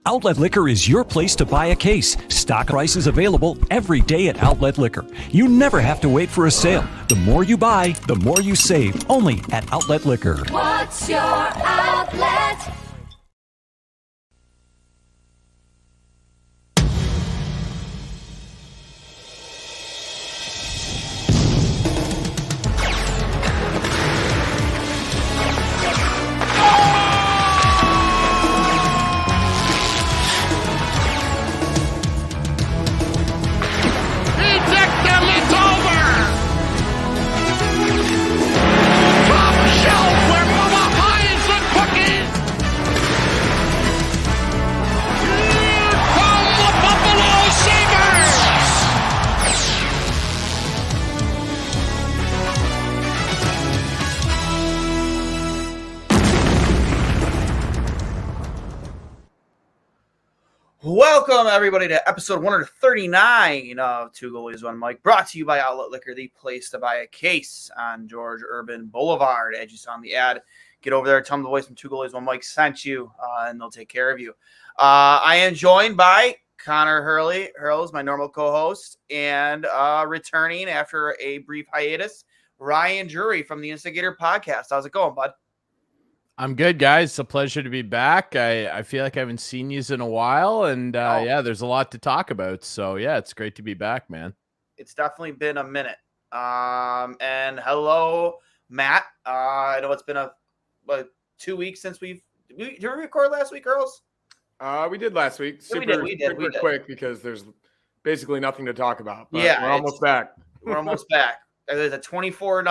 Outlet Liquor is your place to buy a case. Stock prices available every day at Outlet Liquor. You never have to wait for a sale. The more you buy, the more you save. Only at Outlet Liquor. What's your outlet? Welcome, everybody, to episode 139 of Two Goalies, One Mike, brought to you by Outlet Liquor, the place to buy a case on George Urban Boulevard. As you saw in the ad, get over there, tell them the voice from Two Goalies, One Mike sent you, and they'll take care of you. I am joined by Connor Hurls, my normal co-host, and returning after a brief hiatus, Ryan Drury from the Instigator podcast. How's it going, bud? I'm good, guys. It's a pleasure to be back. I feel like I haven't seen you in a while, and yeah, there's a lot to talk about. So yeah, it's great to be back, man. It's definitely been a minute. And hello, Matt. I know it's been a 2 weeks since did we record last week, girls? We did last week. Super quick because there's basically nothing to talk about. But yeah, we're almost back. We're almost back. There's a 24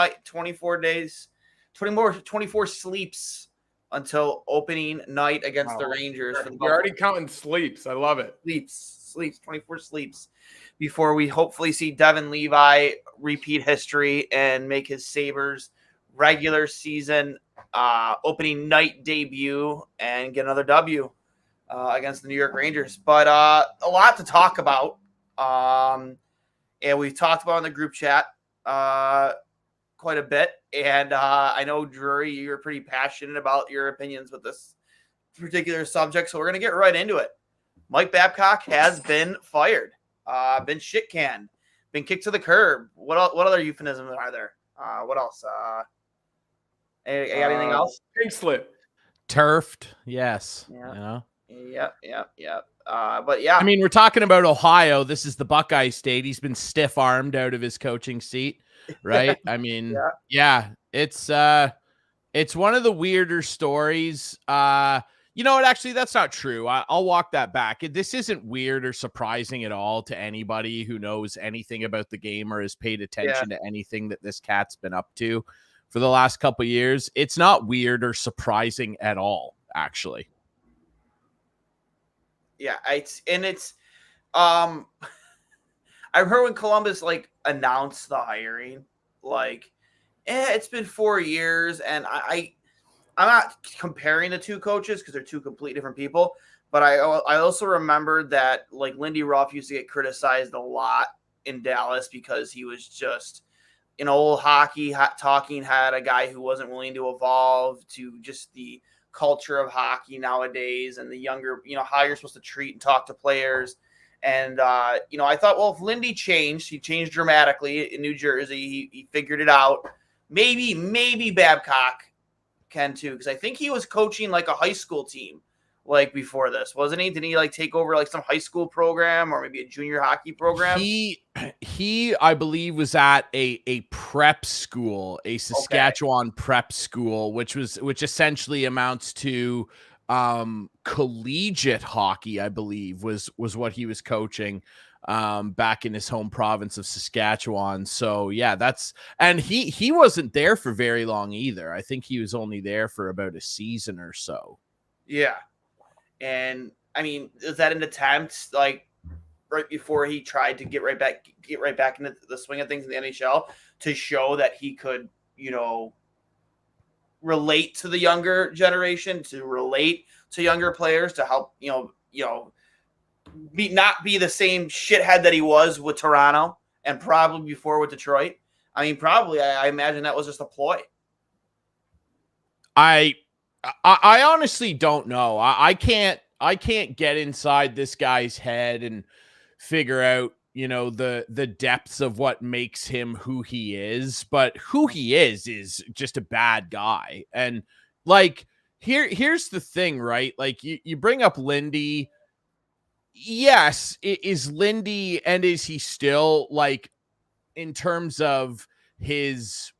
days, 24 sleeps until opening night against the Rangers. You're already counting sleeps. I love it. Sleeps, 24 sleeps before we hopefully see Devin Levi repeat history and make his Sabres regular season opening night debut and get another W against the New York Rangers. But a lot to talk about. And we've talked about in the group chat quite a bit. And I know, Drury, you're pretty passionate about your opinions with this particular subject, so we're going to get right into it. Mike Babcock has been fired, been shit-canned, been kicked to the curb. What other euphemisms are there? What else? Got anything else? Pink slip. Turfed, yes. Yeah. Yep. But yeah. I mean, we're talking about Ohio. This is the Buckeye State. He's been stiff-armed out of his coaching seat. Right. I mean, yeah, it's one of the weirder stories. You know what? Actually, that's not true. I'll walk that back. This isn't weird or surprising at all to anybody who knows anything about the game or has paid attention to anything that this cat's been up to for the last couple of years. It's not weird or surprising at all, actually. Yeah, I've heard when Columbus announced the hiring, it's been 4 years, and I'm not comparing the two coaches because they're two completely different people. But I also remember that Lindy Ruff used to get criticized a lot in Dallas because he was just an old hockey talking head, a guy who wasn't willing to evolve to just the culture of hockey nowadays and the younger, how you're supposed to treat and talk to players. And, I thought, well, if Lindy changed, he changed dramatically in New Jersey. He figured it out. Maybe Babcock can too, because I think he was coaching a high school team before this, wasn't he? Didn't he take over some high school program or maybe a junior hockey program? He I believe was at a prep school, a Saskatchewan prep school, which essentially amounts to collegiate hockey, I believe was what he was coaching back in his home province of Saskatchewan. So yeah, and he wasn't there for very long either. I think he was only there for about a season or so. Yeah. And I mean, is that an attempt right before he tried to get right back into the swing of things in the NHL to show that he could, relate to the younger generation, to relate to younger players, to help, not be the same shithead that he was with Toronto and probably before with Detroit? I mean, probably, I imagine that was just a ploy. I honestly don't know. I can't can't get inside this guy's head and figure out, the depths of what makes him who he is, but who he is just a bad guy. And like, here's the thing, right? Like you bring up Lindy. Yes, is Lindy, and is he still, like, in terms of his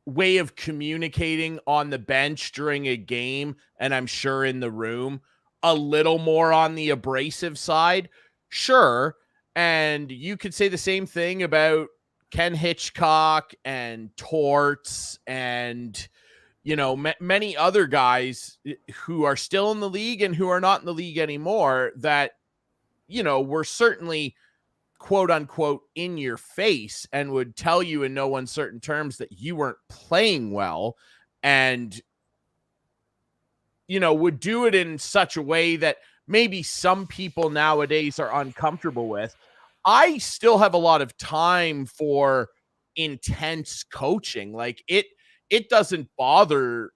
way of communicating on the bench during a game, and I'm sure in the room, a little more on the abrasive side? Sure. And you could say the same thing about Ken Hitchcock and Torts and, many other guys who are still in the league and who are not in the league anymore that, were certainly, quote unquote, in your face and would tell you in no uncertain terms that you weren't playing well, and, would do it in such a way that maybe some people nowadays are uncomfortable with. I still have a lot of time for intense coaching. Like it doesn't bother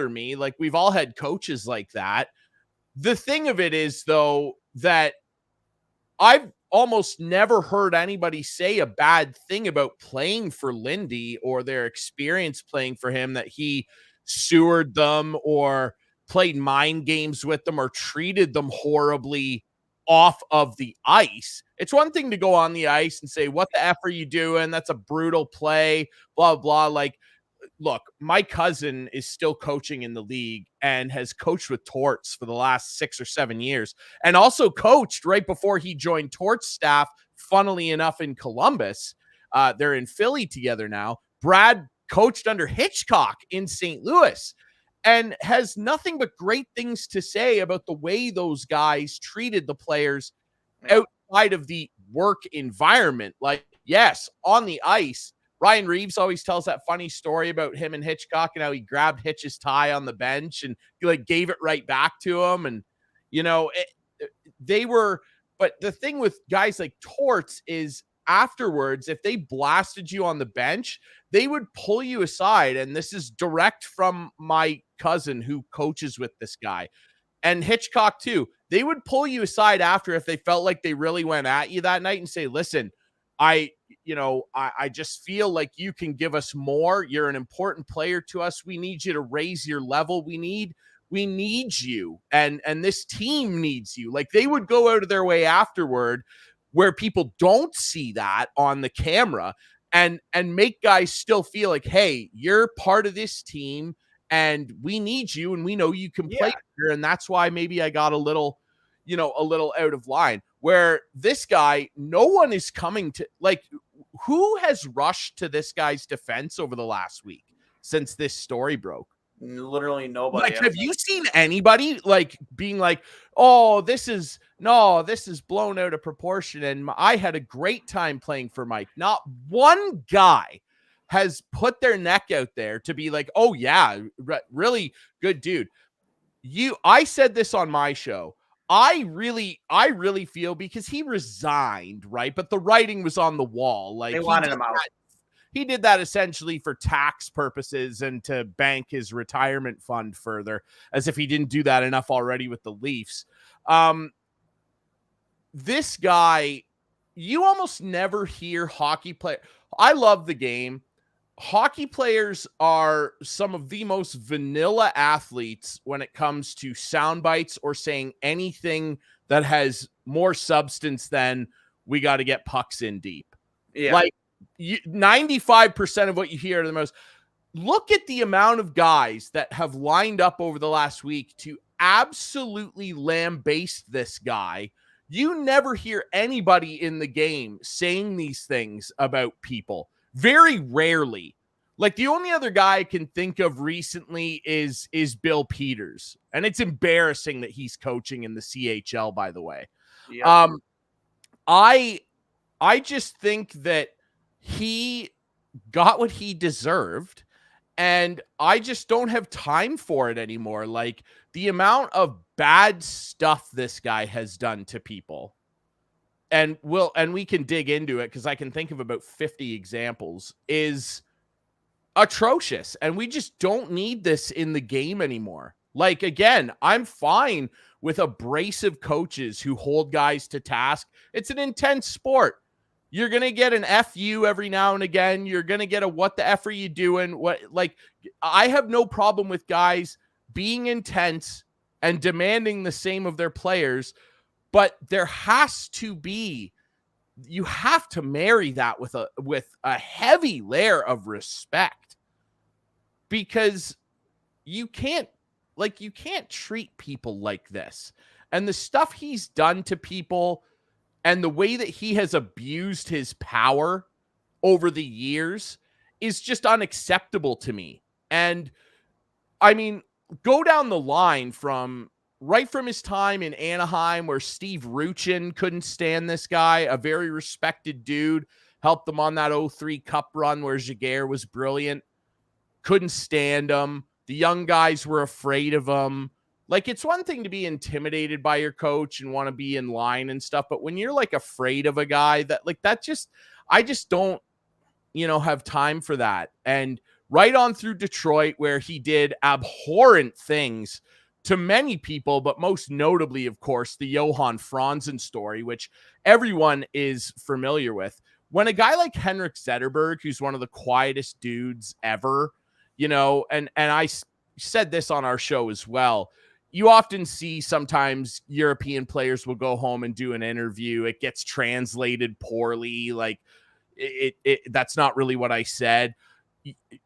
me. Like, we've all had coaches like that. The thing of it is, though, that I've almost never heard anybody say a bad thing about playing for Lindy or their experience playing for him, that he sewered them or played mind games with them or treated them horribly off of the ice. It's one thing to go on the ice and say, what the F are you doing? That's a brutal play, blah, blah. Like, look, my cousin is still coaching in the league and has coached with Torts for the last 6 or 7 years, and also coached right before he joined Torts staff, funnily enough, in Columbus. They're in Philly together now. Brad coached under Hitchcock in St. Louis and has nothing but great things to say about the way those guys treated the players outside of the work environment. Like, yes, on the ice, Ryan Reeves always tells that funny story about him and Hitchcock and how he grabbed Hitch's tie on the bench and he, like, gave it right back to him. And, but the thing with guys like Torts is afterwards, if they blasted you on the bench, they would pull you aside. And this is direct from my cousin who coaches with this guy, and Hitchcock too. They would pull you aside after if they felt like they really went at you that night and say, listen, I just feel like you can give us more. You're an important player to us. We need you to raise your level. We need you. And this team needs you. Like, they would go out of their way afterward, where people don't see that on the camera, and make guys still feel like, hey, you're part of this team and we need you and we know you can play here. And that's why maybe I got a little out of line. Where this guy, no one is coming to, like, who has rushed to this guy's defense over the last week since this story broke? Literally nobody. Like, have you seen anybody, like, being like, oh, this is blown out of proportion and I had a great time playing for Mike? Not one guy has put their neck out there to be like, oh yeah, really good dude. I said this on my show. I really feel, because he resigned, right? But the writing was on the wall. Like, they wanted him out. He did that essentially for tax purposes and to bank his retirement fund further, as if he didn't do that enough already with the Leafs. This guy, you almost never hear hockey play. I love the game. Hockey players are some of the most vanilla athletes when it comes to sound bites or saying anything that has more substance than we got to get pucks in deep. Yeah. Like, 95% of what you hear are the most. Look at the amount of guys that have lined up over the last week to absolutely lambaste this guy. You never hear anybody in the game saying these things about people. Very rarely. Like, the only other guy I can think of recently is Bill Peters. And it's embarrassing that he's coaching in the CHL, by the way. Yep. I just think that he got what he deserved, and I just don't have time for it anymore. Like, the amount of bad stuff this guy has done to people, and we can dig into it because I can think of about 50 examples, is atrocious. And we just don't need this in the game anymore. Like, again, I'm fine with abrasive coaches who hold guys to task. It's an intense sport. You're going to get an FU every now and again. You're going to get a what the F are you doing? I have no problem with guys being intense and demanding the same of their players, but there has to be, you have to marry that with a heavy layer of respect, because you can't treat people like this. And the stuff he's done to people and the way that he has abused his power over the years is just unacceptable to me. And I mean, go down the line from his time in Anaheim, where Steve Ruchin couldn't stand this guy, a very respected dude, helped them on that 03 Cup run where Jaguar was brilliant, couldn't stand him. The young guys were afraid of him. Like, it's one thing to be intimidated by your coach and want to be in line and stuff, but when you're like afraid of a guy, I just don't, have time for that. And right on through Detroit, where he did abhorrent things to many people, but most notably, of course, the Johan Franzen story, which everyone is familiar with. When a guy like Henrik Zetterberg, who's one of the quietest dudes ever, and I said this on our show as well, you often see sometimes European players will go home and do an interview. It gets translated poorly. Like that's not really what I said.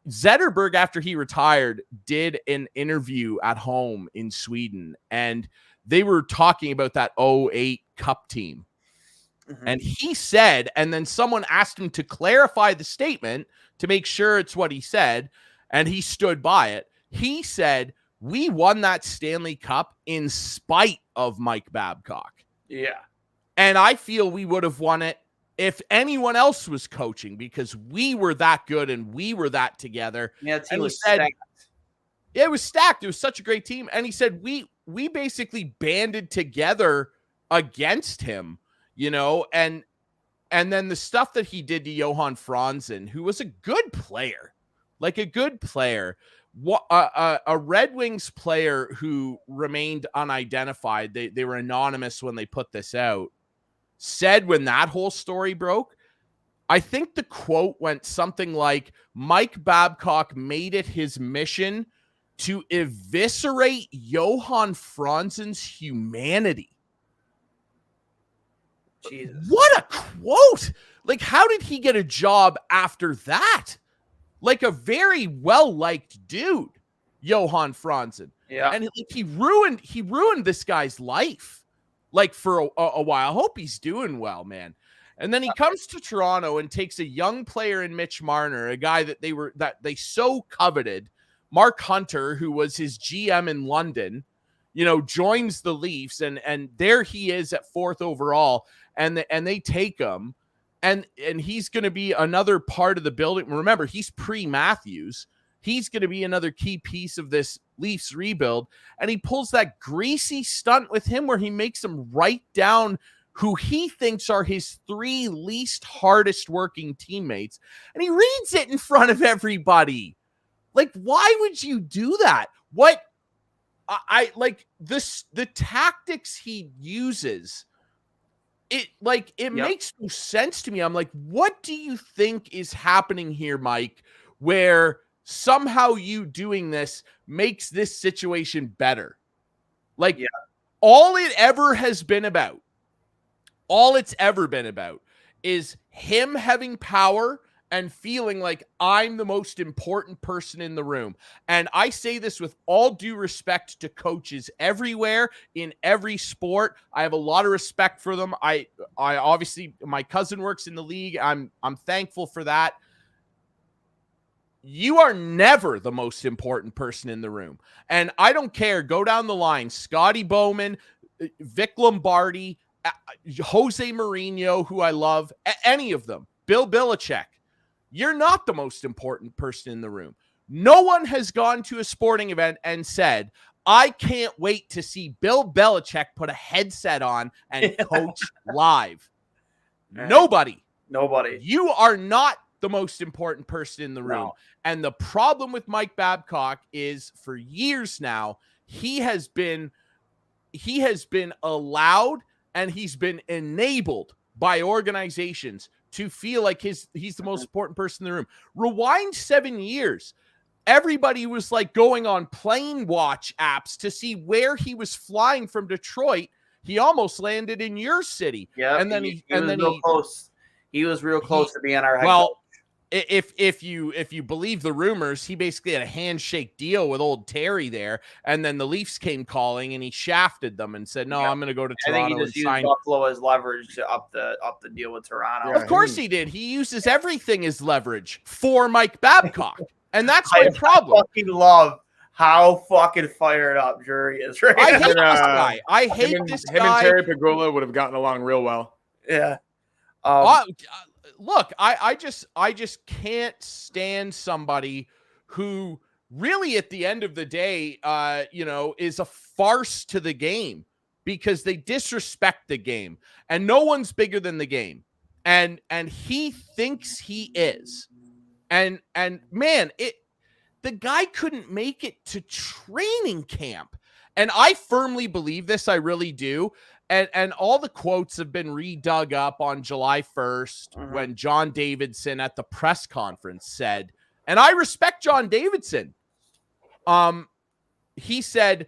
Zetterberg, after he retired, did an interview at home in Sweden, and they were talking about that 08 Cup team. Mm-hmm. And he said, and then someone asked him to clarify the statement to make sure it's what he said, and he stood by it. He said, "We won that Stanley Cup in spite of Mike Babcock." Yeah. And I feel we would have won it if anyone else was coaching, because we were that good and we were that together. Yeah, the team was stacked. It was stacked. It was such a great team. And he said, we basically banded together against him, and then the stuff that he did to Johan Franzen, who was a good player, a Red Wings player who remained unidentified. They were anonymous when they put this out, said when that whole story broke, I think the quote went something like, Mike Babcock made it his mission to eviscerate Johan Franzen's humanity. Jesus. What a quote! Like, how did he get a job after that? Like, a very well-liked dude, Johan Franzen. Yeah. And he ruined this guy's life. Like, for a while. I hope he's doing well, man. And then he comes to Toronto and takes a young player in Mitch Marner, a guy that they so coveted, Mark Hunter, who was his GM in London, joins the Leafs, and there he is at 4th overall, and they take him, and he's going to be another part of the building. Remember, he's pre-Matthews. He's going to be another key piece of this Leafs rebuild. And he pulls that greasy stunt with him where he makes him write down who he thinks are his 3 least hardest working teammates. And he reads it in front of everybody. Like, why would you do that? What I like this, the tactics he uses, it makes no sense to me. I'm like, what do you think is happening here, Mike, where somehow you doing this makes this situation better? Like, all it's ever been about is him having power and feeling like I'm the most important person in the room. And I say this with all due respect to coaches everywhere in every sport. I have a lot of respect for them. I obviously, my cousin works in the league. I'm thankful for that. You are never the most important person in the room. And I don't care. Go down the line. Scotty Bowman, Vic Lombardi, Jose Mourinho, who I love, any of them, Bill Belichick. You're not the most important person in the room. No one has gone to a sporting event and said, I can't wait to see Bill Belichick put a headset on and coach live. Nobody. You are not the most important person in the room. No. And the problem with Mike Babcock is, for years now, he has been he has been allowed and he's been enabled by organizations to feel like he's the most important person in the room. Rewind 7 years. Everybody was like going on plane watch apps to see where he was flying from Detroit. He almost landed in your city. Yeah, and then he was real close. He was real close to being our head coach. Well, if you believe the rumors, he basically had a handshake deal with old Terry there, and then the Leafs came calling and he shafted them and said, "No, I'm going to go to Toronto." I think he just used Buffalo as leverage to up the deal with Toronto. Yeah, of course he did. He uses everything as leverage for Mike Babcock, and that's my problem. I fucking love how fucking fired up Drury is. Right? I hate this guy. I hate this guy. Him and Terry Pegula would have gotten along real well. Yeah. Look, I just can't stand somebody who really at the end of the day, is a farce to the game because they disrespect the game, and no one's bigger than the game. And he thinks he is. And man, the guy couldn't make it to training camp. And I firmly believe this. I really do. And all the quotes have been redug up on July 1st when John Davidson at the press conference said, and I respect John Davidson. He said,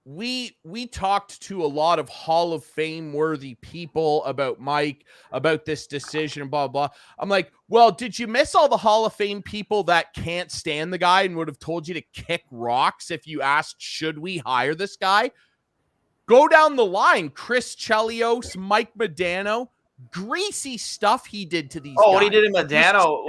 we talked to a lot of Hall of Fame worthy people about Mike, about this decision, blah, blah. I'm like, well, did you miss all the Hall of Fame people that can't stand the guy and would have told you to kick rocks if you asked, should we hire this guy? Go down the line. Chris Chelios, Mike Modano, greasy stuff he did to these guys. What he did in Modano.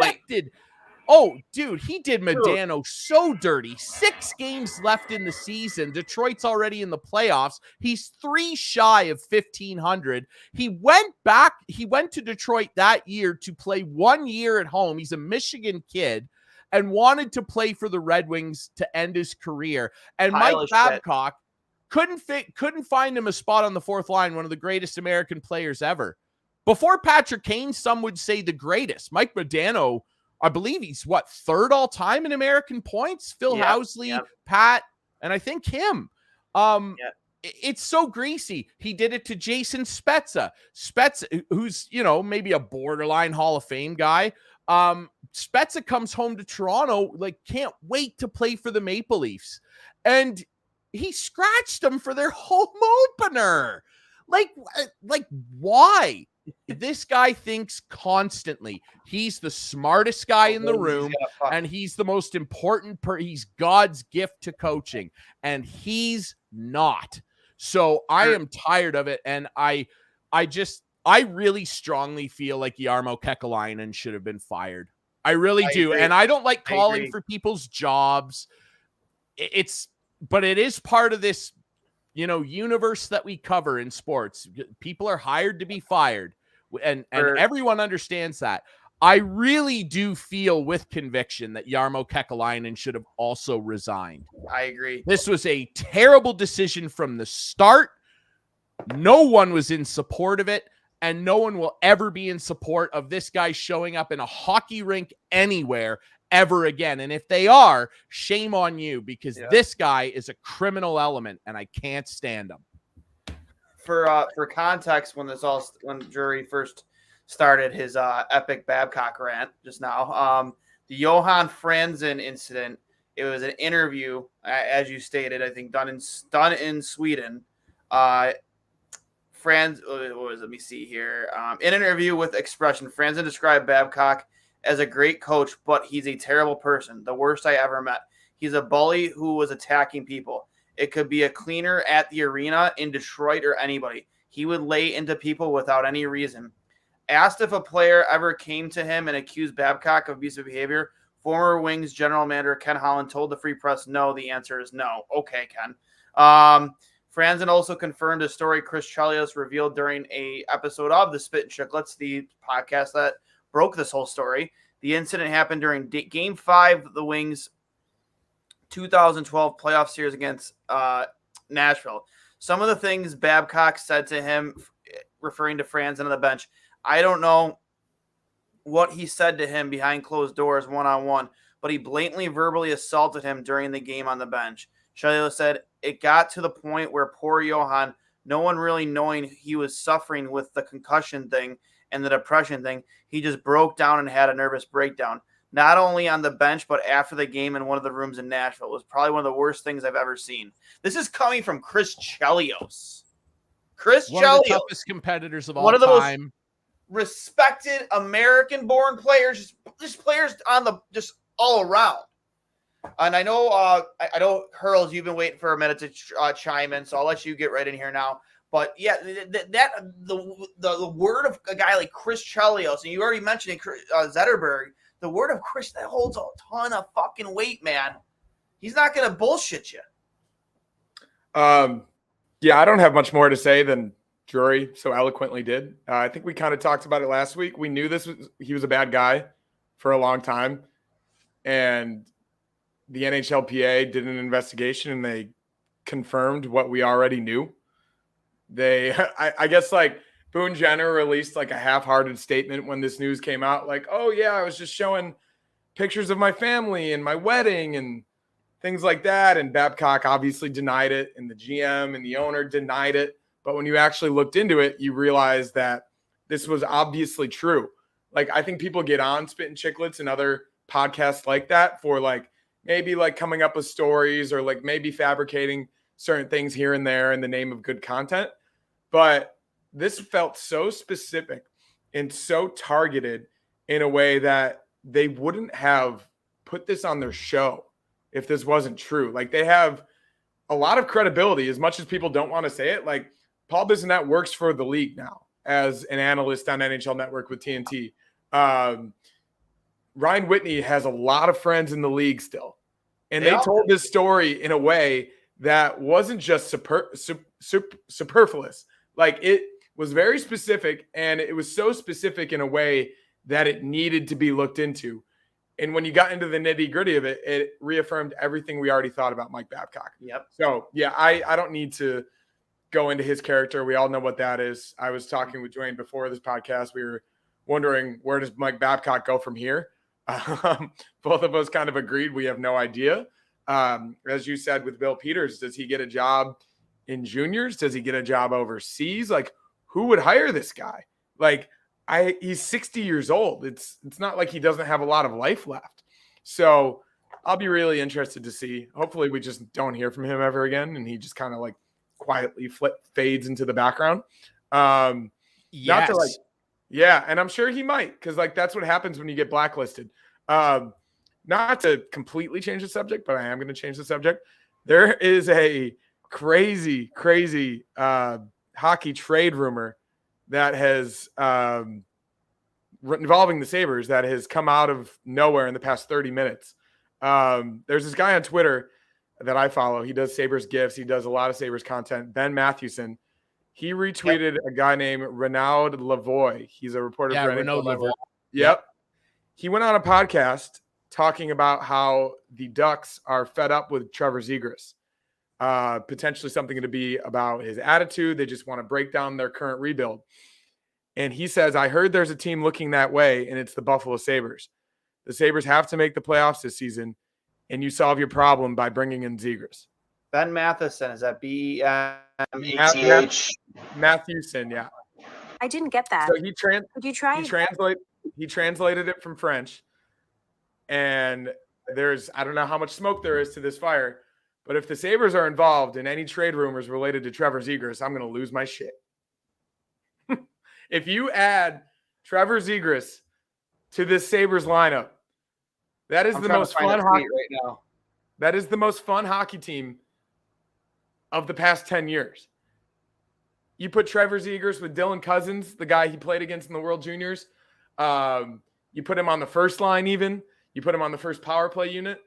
Dude, he did Modano so dirty. 6 games left in the season. Detroit's already in the playoffs. He's 3 shy of 1,500. He went to Detroit that year to play 1 year at home. He's a Michigan kid and wanted to play for the Red Wings to end his career. And Mike Babcock couldn't find him a spot on the fourth line, one of the greatest American players ever. Before Patrick Kane, some would say the greatest. Mike Modano, I believe he's third all time in American points? Phil Housley, Pat, and I think him. It's so greasy. He did it to Jason Spezza. Spezza, who's, maybe a borderline Hall of Fame guy. Spezza comes home to Toronto, can't wait to play for the Maple Leafs. And he scratched them for their home opener. Why? This guy thinks constantly he's the smartest guy in the room and he's the most important he's God's gift to coaching, and he's not. So I am tired of it, and I really strongly feel like Jarmo Kekalainen should have been fired. I really do. And I don't like calling for people's jobs. But it is part of this, universe that we cover in sports. People are hired to be fired, and everyone understands that. I really do feel with conviction that Jarmo Kekalainen should have also resigned. I agree. This was a terrible decision from the start. No one was in support of it, and no one will ever be in support of this guy showing up in a hockey rink anywhere ever again. And if they are, shame on you, because this guy is a criminal element and I can't stand him. For context, when Drury first started his epic Babcock rant just now, the Johan Franzen incident, it was an interview, as you stated, I think done in Sweden. Let me see here. In an interview with Expression, Franzen described Babcock as a great coach, but he's a terrible person. The worst I ever met. He's a bully who was attacking people. It could be a cleaner at the arena in Detroit or anybody. He would lay into people without any reason. Asked if a player ever came to him and accused Babcock of abusive behavior, former Wings general manager Ken Holland told the Free Press, no. The answer is no. Okay, Ken. Franzen also confirmed a story Chris Chelios revealed during a episode of the Spit and Chicklets, the podcast that broke this whole story. The incident happened during Game 5 of the Wings 2012 playoff series against Nashville. Some of the things Babcock said to him, referring to Franzen on the bench, I don't know what he said to him behind closed doors one-on-one, but he blatantly verbally assaulted him during the game on the bench. Chelios said it got to the point where poor Johan, no one really knowing he was suffering with the concussion thing and the depression thing, he just broke down and had a nervous breakdown. Not only on the bench, but after the game in one of the rooms in Nashville. It was probably one of the worst things I've ever seen. This is coming from Chris Chelios. One of the toughest competitors of all time. One of the most respected American-born players, just players on the just all around. And I know, Hurls, you've been waiting for a minute to chime in, so I'll let you get right in here now. But yeah, the word of a guy like Chris Chelios, and you already mentioned Zetterberg. The word of Chris, that holds a ton of fucking weight, man. He's not going to bullshit you. Yeah, I don't have much more to say than Drury so eloquently did. I think we kind of talked about it last week. We knew he was a bad guy for a long time. And the NHLPA did an investigation and they confirmed what we already knew. I guess like Boone Jenner released like a half-hearted statement when this news came out. Like, oh yeah, I was just showing pictures of my family and my wedding and things like that. And Babcock obviously denied it, and the GM and the owner denied it. But when you actually looked into it, you realize that this was obviously true. Like, I think people get on Spittin' Chicklets and other podcasts like that for like maybe like coming up with stories or like maybe fabricating certain things here and there in the name of good content. But this felt so specific and so targeted in a way that they wouldn't have put this on their show if this wasn't true. Like, they have a lot of credibility, as much as people don't want to say it. Like, Paul Bissonnette works for the league now as an analyst on NHL Network with TNT. Ryan Whitney has a lot of friends in the league still. And they told this story in a way that wasn't just superfluous. Like, it was very specific, and it was so specific in a way that it needed to be looked into. And when you got into the nitty-gritty of it, it reaffirmed everything we already thought about Mike Babcock. Yep. So, yeah, I don't need to go into his character. We all know what that is. I was talking with Duane before this podcast. We were wondering, where does Mike Babcock go from here? Both of us kind of agreed we have no idea. As you said with Bill Peters, does he get a job in juniors? Does he get a job overseas? Like, who would hire this guy? Like, he's 60 years old. It's not like he doesn't have a lot of life left. So I'll be really interested to see. Hopefully we just don't hear from him ever again, and he just kind of like quietly fades into the background. Yes. Yeah, and I'm sure he might, because like that's what happens when you get blacklisted. Not to completely change the subject, but I am going to change the subject. There is a crazy hockey trade rumor that has involving the Sabres that has come out of nowhere in the past 30 minutes. There's this guy on Twitter that I follow. He does Sabres GIFs. He does a lot of Sabres content. Ben Mathewson. He retweeted a guy named Renaud Lavoie. He's a reporter for Renaud Lavoie. Yep. He went on a podcast talking about how the Ducks are fed up with Trevor Zegras. Potentially something to be about his attitude. They just want to break down their current rebuild. And he says, I heard there's a team looking that way, and it's the Buffalo Sabres. The Sabres have to make the playoffs this season, and you solve your problem by bringing in Zegras. Ben Matheson, is that B-M-A-T-H? Mathewson, yeah. I didn't get that. So Could you try? He translated it from French. And I don't know how much smoke there is to this fire, but if the Sabres are involved in any trade rumors related to Trevor Zegras, I'm going to lose my shit. If you add Trevor Zegras to this Sabres lineup, that is the most fun hockey right now. That is the most fun hockey team of the past 10 years. You put Trevor Zegras with Dylan Cousins, the guy he played against in the World Juniors. You put him on the first line even. You put him on the first power play unit.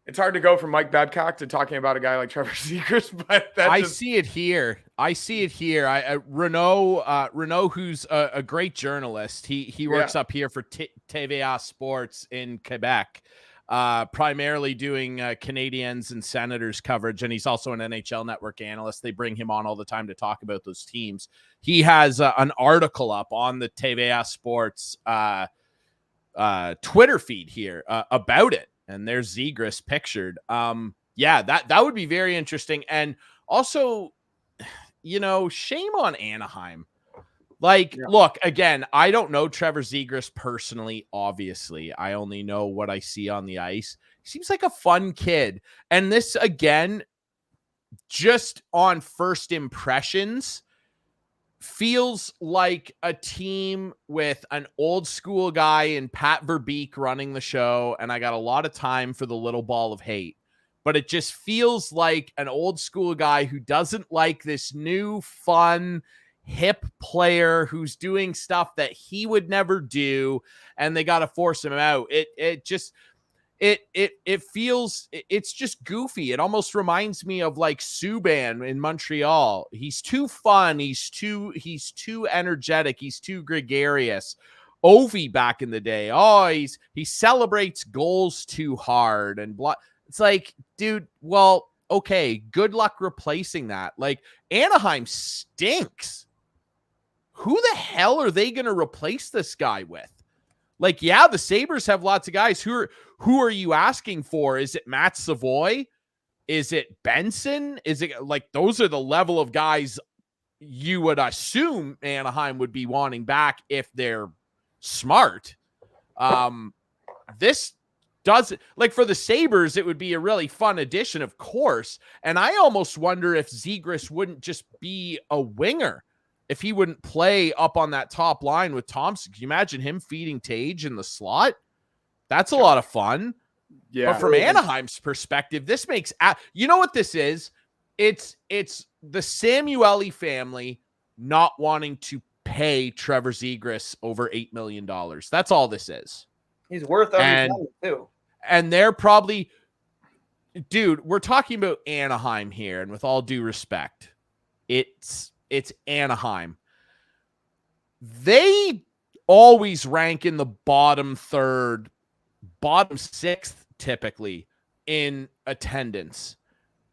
It's hard to go from Mike Babcock to talking about a guy like Trevor Zegras, but I see it here. Renaud, who's a great journalist. He works up here for TVA Sports in Quebec, primarily doing Canadiens and Senators coverage, and he's also an NHL Network analyst. They bring him on all the time to talk about those teams. He has an article up on the TVA Sports Twitter feed here about it. And there's Zegras pictured. Yeah, that would be very interesting. And also, shame on Anaheim. Look, again, I don't know Trevor Zegras personally, obviously. I only know what I see on the ice. He seems like a fun kid. And this, again, just on first impressions, feels like a team with an old school guy in Pat Verbeek running the show, and I got a lot of time for the little ball of hate. But it just feels like an old school guy who doesn't like this new, fun, hip player who's doing stuff that he would never do, and they got to force him out. It feels, it's just goofy. It almost reminds me of like Subban in Montreal. He's too fun. He's too energetic. He's too gregarious. Ovi back in the day. Oh, he celebrates goals too hard and blah. It's like, dude, well, okay, good luck replacing that. Like, Anaheim stinks. Who the hell are they going to replace this guy with? Like, yeah, the Sabres have lots of guys. Who are you asking for? Is it Matt Savoy? Is it Benson? Is it like those are the level of guys you would assume Anaheim would be wanting back if they're smart. This doesn't, like, for the Sabres, it would be a really fun addition, of course. And I almost wonder if Zegras wouldn't just be a winger, if he wouldn't play up on that top line with Thompson. Can you imagine him feeding Tage in the slot? That's a lot of fun. Yeah. But from Anaheim's perspective, this makes, you know what this is? It's the Samueli family not wanting to pay Trevor Zegras over $8 million. That's all this is. He's worth every money too. And they're probably, dude, we're talking about Anaheim here, and with all due respect, it's Anaheim. They always rank in the bottom third, bottom sixth, typically, in attendance.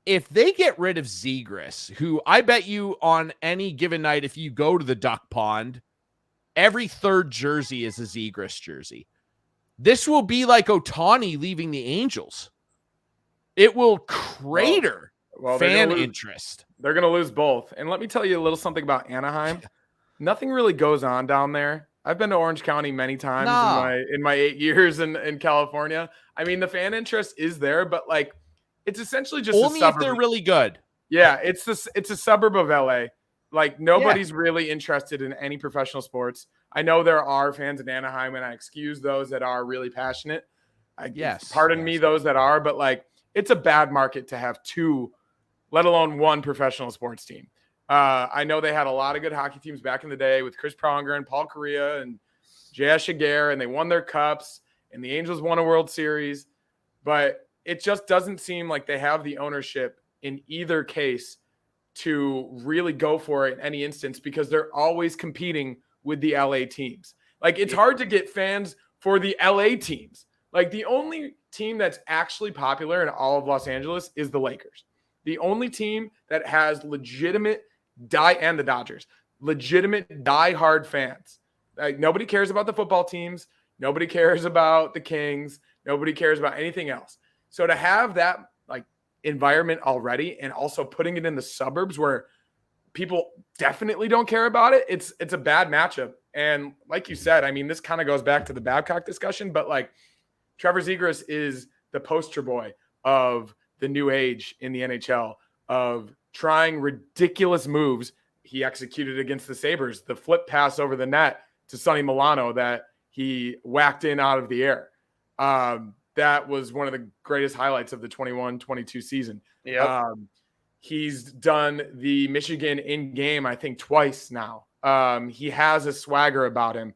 If they get rid of Zegras, who I bet you on any given night, if you go to the Duck Pond, every third jersey is a Zegras jersey. This will be like Ohtani leaving the Angels. It will crater fan interest. They're going to lose both. And let me tell you a little something about Anaheim. Nothing really goes on down there. I've been to Orange County many times in my 8 years in California. I mean, the fan interest is there, but like, it's essentially just only if they're really good. Yeah, it's a suburb of LA. Like, nobody's really interested in any professional sports. I know there are fans in Anaheim, and I excuse those that are really passionate. Pardon me, those that are, but like, it's a bad market to have two, let alone one professional sports team. I know they had a lot of good hockey teams back in the day with Chris Pronger and Paul Kariya and J.S. Shiger, and they won their cups, and the Angels won a World Series. But it just doesn't seem like they have the ownership in either case to really go for it in any instance, because they're always competing with the LA teams. Like, it's hard to get fans for the LA teams. Like, the only team that's actually popular in all of Los Angeles is the Lakers. The only team that has legitimate and the Dodgers, legitimate diehard fans. Like, nobody cares about the football teams. Nobody cares about the Kings. Nobody cares about anything else. So to have that like environment already, and also putting it in the suburbs where people definitely don't care about it, it's a bad matchup. And like you said, I mean, this kind of goes back to the Babcock discussion, but like, Trevor Zegras is the poster boy of the new age in the NHL, of trying ridiculous moves. He executed against the Sabres, the flip pass over the net to Sonny Milano that he whacked in out of the air. That was one of the greatest highlights of the 21-22 season. Yeah. He's done the Michigan in game, I think, twice now. He has a swagger about him.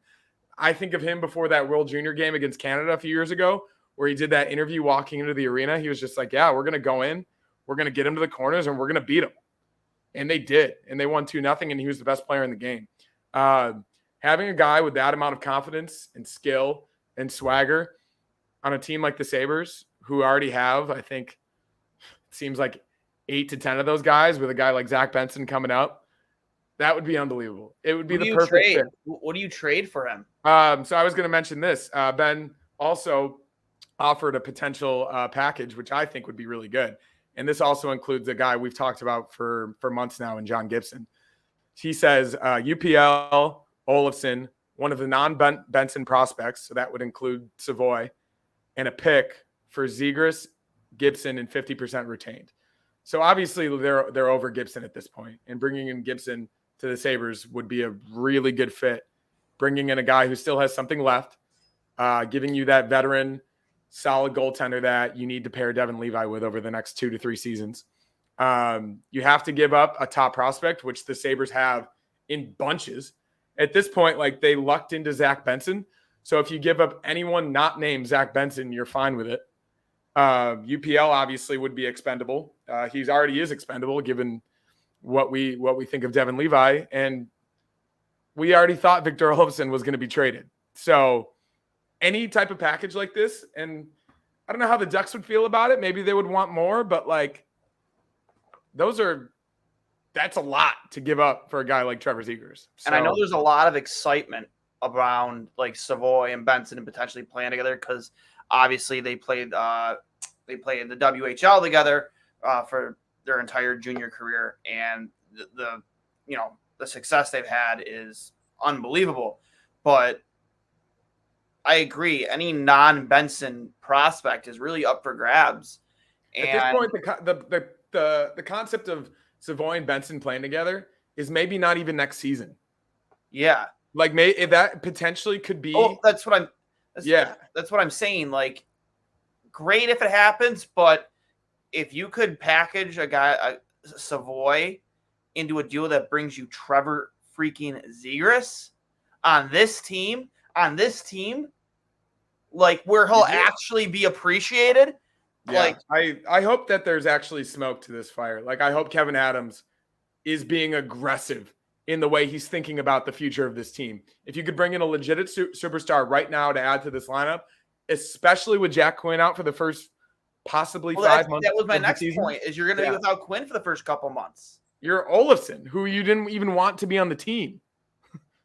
I think of him before that World Junior game against Canada a few years ago, where he did that interview walking into the arena. He was just like, yeah, we're going to go in, we're going to get him to the corners, and we're going to beat him. And they did. And they won 2-0, and he was the best player in the game. Having a guy with that amount of confidence and skill and swagger on a team like the Sabres, who already have, I think, it seems like 8 to 10 of those guys, with a guy like Zach Benson coming up, that would be unbelievable. It would be the perfect fit. What do you trade for him? So I was going to mention this. Ben also offered a potential package, which I think would be really good. and this also includes a guy we've talked about for months now in John Gibson. He says UPL, Olofsson, one of the non-Benson prospects, so that would include Savoy, and a pick for Zegras, Gibson, and 50% retained. So obviously they're over Gibson at this point, and bringing in Gibson to the Sabres would be a really good fit. Bringing in a guy who still has something left, giving you that veteran, solid goaltender that you need to pair Devin Levi with over the next 2 to 3 seasons. You have to give up a top prospect, which the Sabres have in bunches. At this point, like, they lucked into Zach Benson. So if you give up anyone not named Zach Benson, you're fine with it. UPL obviously would be expendable. He's already is expendable given what we think of Devin Levi. And we already thought Victor Olofsson was going to be traded. So any type of package like this, and I don't know how the Ducks would feel about it. Maybe they would want more, but like, that's a lot to give up for a guy like Trevor Zegras. So, and I know there's a lot of excitement around like Savoy and Benson and potentially playing together because obviously they played in the WHL together for their entire junior career, and the success they've had is unbelievable. But I agree, any non-Benson prospect is really up for grabs. And at this point, the concept of Savoy and Benson playing together is maybe not even next season. Yeah, like if that potentially could be. Oh, that's what I'm saying. Like, great if it happens, but if you could package a Savoy into a deal that brings you Trevor freaking Zegras on this team, like where he'll actually be appreciated. Yeah, like, I hope that there's actually smoke to this fire. Like, I hope Kevin Adams is being aggressive in the way he's thinking about the future of this team. If you could bring in a legitimate superstar right now to add to this lineup, especially with Jack Quinn out for the first possibly 5 months. That was my next point, is you're going to be without Quinn for the first couple months. You're Olofsson, who you didn't even want to be on the team.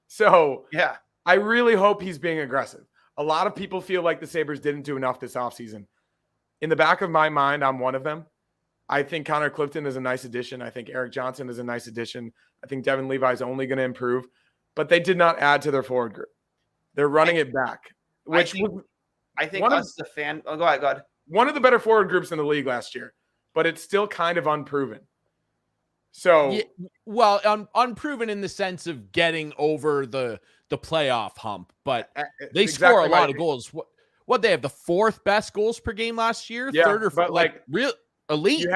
So yeah, I really hope he's being aggressive. A lot of people feel like the Sabres didn't do enough this offseason. In the back of my mind, I'm one of them. I think Connor Clifton is a nice addition. I think Eric Johnson is a nice addition. I think Devin Levi is only going to improve. But they did not add to their forward group. They're running it back. Which I think us, the fan. Oh, go ahead. One of the better forward groups in the league last year. But it's still kind of unproven. So, yeah, well, unproven in the sense of getting over the playoff hump. But they score a lot of goals. What they have the 4th best goals per game last year, yeah, 3rd or 4th, like real elite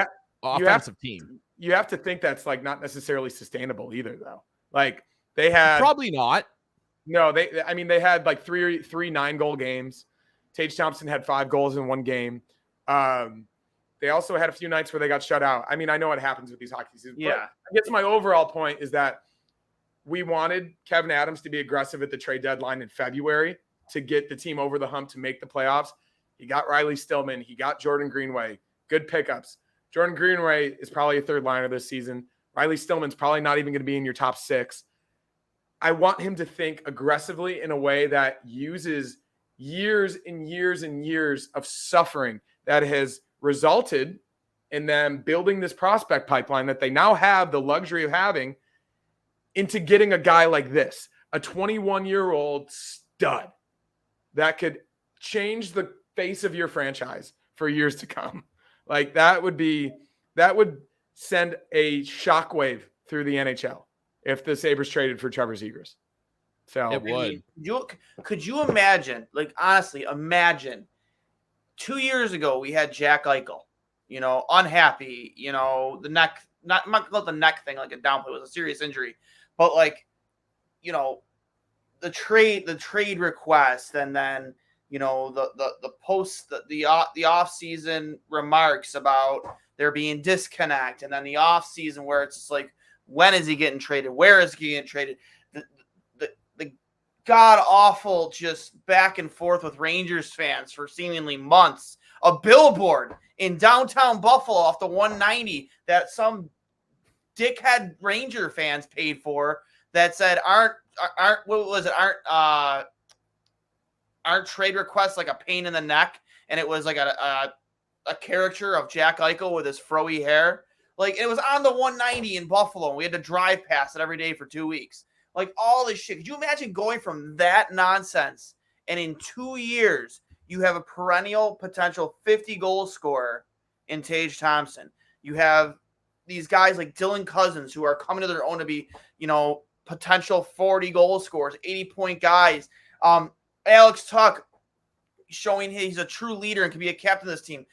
offensive team. You have to think that's like not necessarily sustainable either, though. Like they had probably not. No, they had like three 9-goal games. Tage Thompson had 5 goals in one game. They also had a few nights where they got shut out. I mean, I know what happens with these hockey seasons. Yeah, I guess my overall point is that we wanted Kevin Adams to be aggressive at the trade deadline in February to get the team over the hump to make the playoffs. He got Riley Stillman. He got Jordan Greenway. Good pickups. Jordan Greenway is probably a 3rd liner this season. Riley Stillman's probably not even going to be in your top 6. I want him to think aggressively in a way that uses years and years and years of suffering that has resulted in them building this prospect pipeline that they now have the luxury of having into getting a guy like this, a 21-year-old stud that could change the face of your franchise for years to come. Like that would send a shockwave through the NHL if the Sabres traded for Trevor Zegras. So it would. Could you imagine, like honestly, imagine 2 years ago we had Jack Eichel, unhappy, the neck, not the neck thing like a downplay, it was a serious injury, but like, the trade request, and then the post the off season remarks about there being disconnect, and then the off season where it's just like, when is he getting traded? Where is he getting traded? The god awful just back and forth with Rangers fans for seemingly months. A billboard in downtown Buffalo off the 190 that some dickhead Ranger fans paid for that said aren't trade requests like a pain in the neck, and it was like a a caricature of Jack Eichel with his froey hair. Like, it was on the 190 in Buffalo, and we had to drive past it every day for 2 weeks. Like, all this shit. Could you imagine going from that nonsense, and in 2 years, you have a perennial potential 50-goal scorer in Tage Thompson? You have these guys like Dylan Cousins who are coming to their own to be, potential 40-goal scorers, 80-point guys. Alex Tuck showing he's a true leader and can be a captain of this team.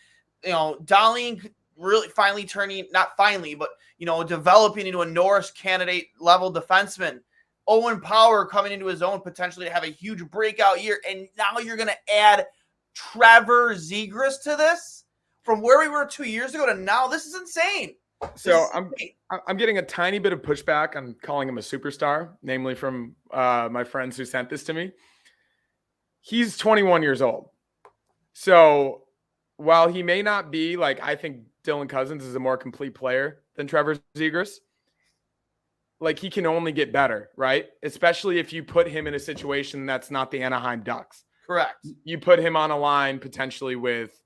Darling really finally developing into a Norris candidate level defenseman. Owen Power coming into his own potentially to have a huge breakout year. And now you're going to add Trevor Zegras to this from where we were 2 years ago to now. This is insane. So I'm getting a tiny bit of pushback on calling him a superstar, namely from my friends who sent this to me. He's 21 years old. So while he may not be I think Dylan Cousins is a more complete player than Trevor Zegras, he can only get better, right? Especially if you put him in a situation that's not the Anaheim Ducks. Correct. You put him on a line potentially with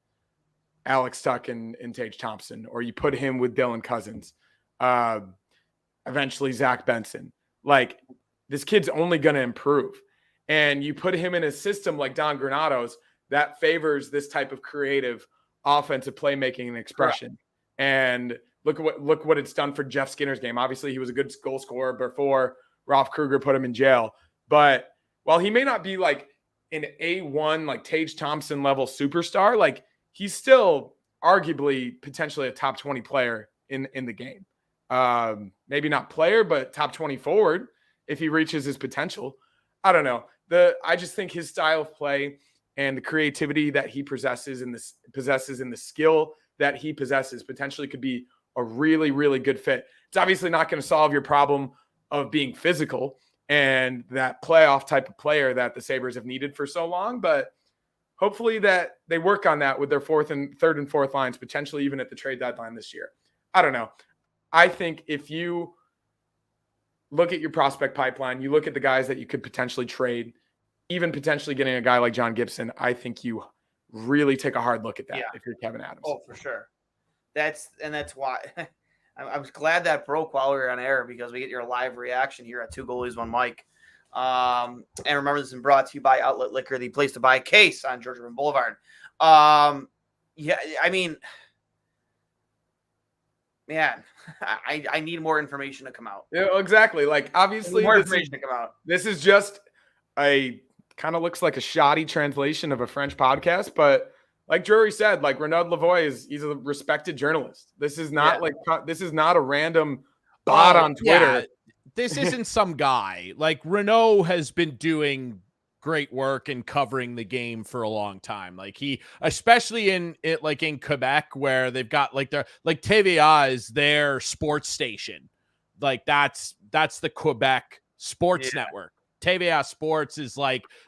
Alex Tuck and Tage Thompson, or you put him with Dylan Cousins, eventually Zach Benson. This kid's only going to improve. And you put him in a system like Don Granado's that favors this type of creative offensive playmaking and expression. Correct. And look what it's done for Jeff Skinner's game. Obviously, he was a good goal scorer before Rolf Kruger put him in jail. But while he may not be an A1, Tage Thompson level superstar, he's still arguably potentially a top 20 player in the game. Maybe not player, but top 20 forward if he reaches his potential. I don't know. I just think his style of play and the creativity that he possesses and the skill that he possesses potentially could be a really, really good fit. It's obviously not going to solve your problem of being physical and that playoff type of player that the Sabres have needed for so long, but hopefully that they work on that with their third and fourth lines, potentially even at the trade deadline this year. I don't know. I think if you look at your prospect pipeline, you look at the guys that you could potentially trade, even potentially getting a guy like John Gibson, I think you really take a hard look at that if you're Kevin Adams. Oh, for sure. That's why I was glad that broke while we were on air, because we get your live reaction here at Two Goalies, One Mic. And remember, this is brought to you by Outlet Liquor, the place to buy a case on Georgia Boulevard. Man, I need more information to come out. Yeah, exactly. Obviously, more information to come out. This is just kind of looks like a shoddy translation of a French podcast, but like Drury said, Renaud Lavoie he's a respected journalist. This is not this is not a random bot on Twitter. Yeah. This isn't some guy. Renaud has been doing great work in covering the game for a long time. He, especially in Quebec, where they've got their TVA is their sports station. That's the Quebec sports network. TVA Sports is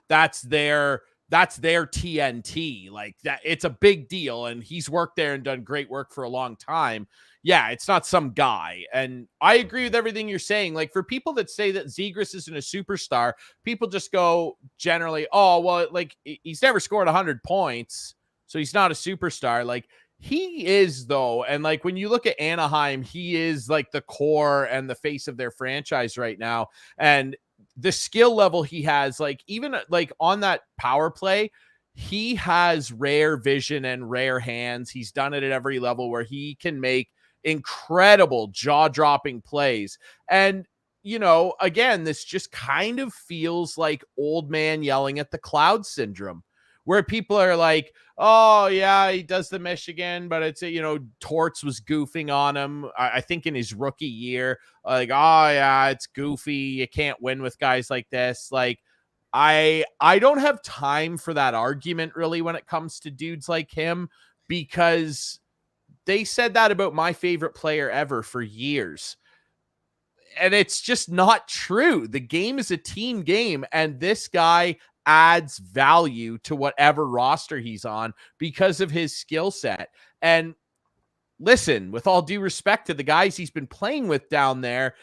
that's their TNT. That it's a big deal, and he's worked there and done great work for a long time. Yeah, it's not some guy. And I agree with everything you're saying. For people that say that Zegras isn't a superstar, people just go generally, oh, well, he's never scored 100 points, so he's not a superstar. He is, though. And when you look at Anaheim, he is the core and the face of their franchise right now. And the skill level he has, even on that power play, he has rare vision and rare hands. He's done it at every level where he can make incredible jaw-dropping plays. And, again, this just kind of feels like old man yelling at the cloud syndrome, where people are oh, yeah, he does the Michigan, but it's, Torts was goofing on him, I think, in his rookie year. Oh, yeah, it's goofy. You can't win with guys like this. I don't have time for that argument, really, when it comes to dudes like him, because they said that about my favorite player ever for years. And it's just not true. The game is a team game, and this guy adds value to whatever roster he's on because of his skill set. And listen, with all due respect to the guys he's been playing with down there,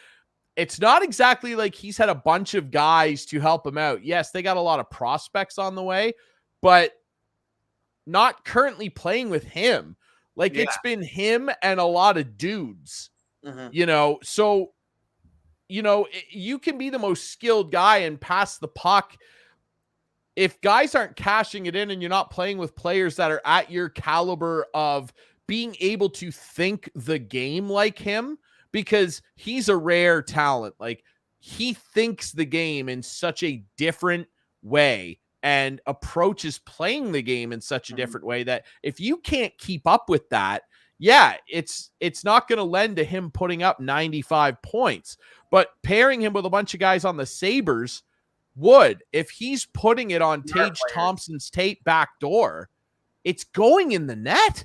it's not exactly he's had a bunch of guys to help him out. Yes, they got a lot of prospects on the way, but not currently playing with him. Like it's been him and a lot of dudes, so, you can be the most skilled guy and pass the puck. If guys aren't cashing it in and you're not playing with players that are at your caliber of being able to think the game like him, because he's a rare talent. Like he thinks the game in such a different way and approaches playing the game in such a different way that if you can't keep up with that, it's not going to lend to him putting up 95 points. But pairing him with a bunch of guys on the Sabres would, if he's putting it on Tage Thompson's tape back door, it's going in the net.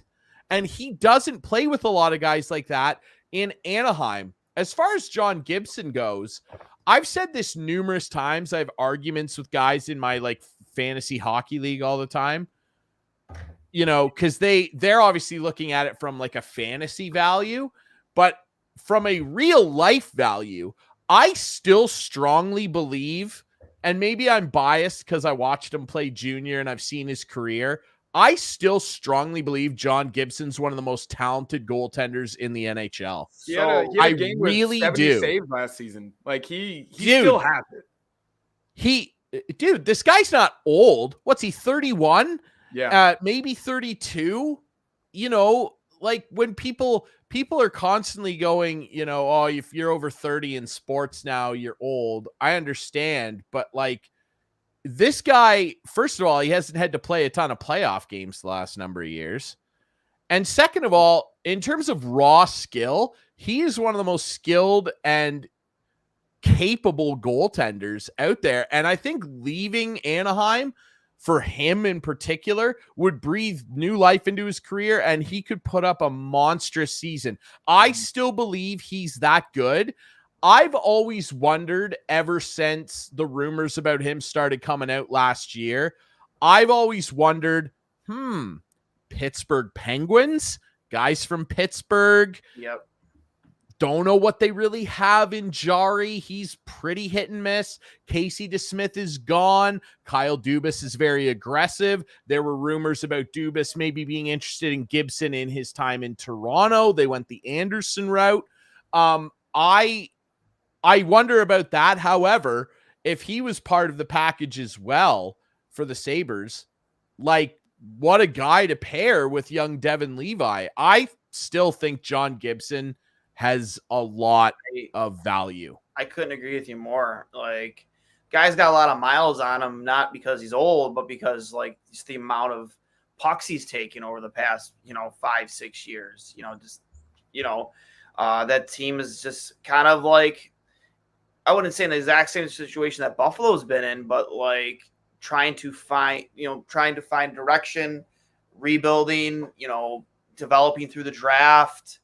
And he doesn't play with a lot of guys like that in Anaheim. As far as John Gibson goes, I've said this numerous times. I have arguments with guys in my like fantasy hockey league all the time, because they're obviously looking at it from like a fantasy value, but from a real life value, I still strongly believe, and maybe I'm biased because I watched him play junior and I've seen his career, I still strongly believe John Gibson's one of the most talented goaltenders in the NHL. He had a game really with 70 do. saves last season. Like he still has it. This guy's not old. What's he, 31? Yeah. Maybe 32. Like when people are constantly going, oh, if you're over 30 in sports now, you're old. I understand, but like this guy, first of all, he hasn't had to play a ton of playoff games the last number of years. And second of all, in terms of raw skill, he is one of the most skilled and capable goaltenders out there. And I think leaving Anaheim for him in particular would breathe new life into his career, and he could put up a monstrous season. I still believe he's that good. I've always wondered ever since the rumors about him started coming out last year, I've always wondered, Pittsburgh Penguins, guys from Pittsburgh. Yep. Don't know what they really have in Jari. He's pretty hit and miss. Casey DeSmith is gone. Kyle Dubas is very aggressive. There were rumors about Dubas maybe being interested in Gibson in his time in Toronto. They went the Anderson route. I wonder about that. However, if he was part of the package as well for the Sabres, like what a guy to pair with young Devin Levi. I still think John Gibson has a lot of value. I couldn't agree with you more. Like, guy's got a lot of miles on him, not because he's old, but because like just the amount of pucks he's taken over the past, 5-6 years. That team is just kind of like, I wouldn't say in the exact same situation that Buffalo's been in, but like trying to find direction, rebuilding, developing through the draft.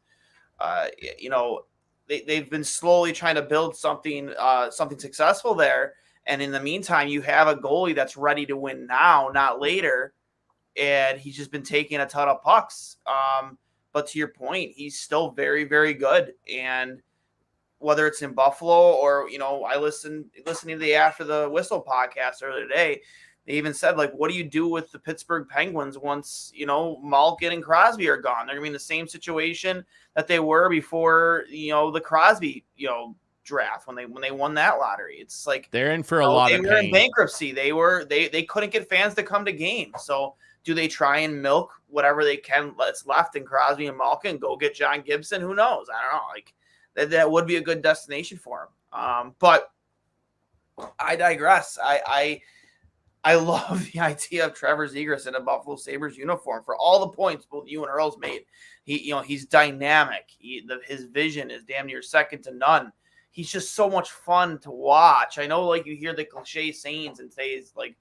They've been slowly trying to build something successful there. And in the meantime, you have a goalie that's ready to win now, not later. And he's just been taking a ton of pucks. But to your point, he's still very, very good. And whether it's in Buffalo or, I listening to the After the Whistle podcast earlier today, they even said, like, what do you do with the Pittsburgh Penguins once, Malkin and Crosby are gone? They're going to be in the same situation that they were before, the Crosby, draft when they won that lottery. It's like they're in for a lot of pain. They were in bankruptcy. They couldn't get fans to come to games. So do they try and milk whatever they can that's left in Crosby and Malkin, go get John Gibson? Who knows? I don't know. Like that would be a good destination for him. But I digress. I love the idea of Trevor Zegras in a Buffalo Sabres uniform for all the points both you and Earls made. He's dynamic. His vision is damn near second to none. He's just so much fun to watch. I know, like, you hear the cliche sayings and say it's like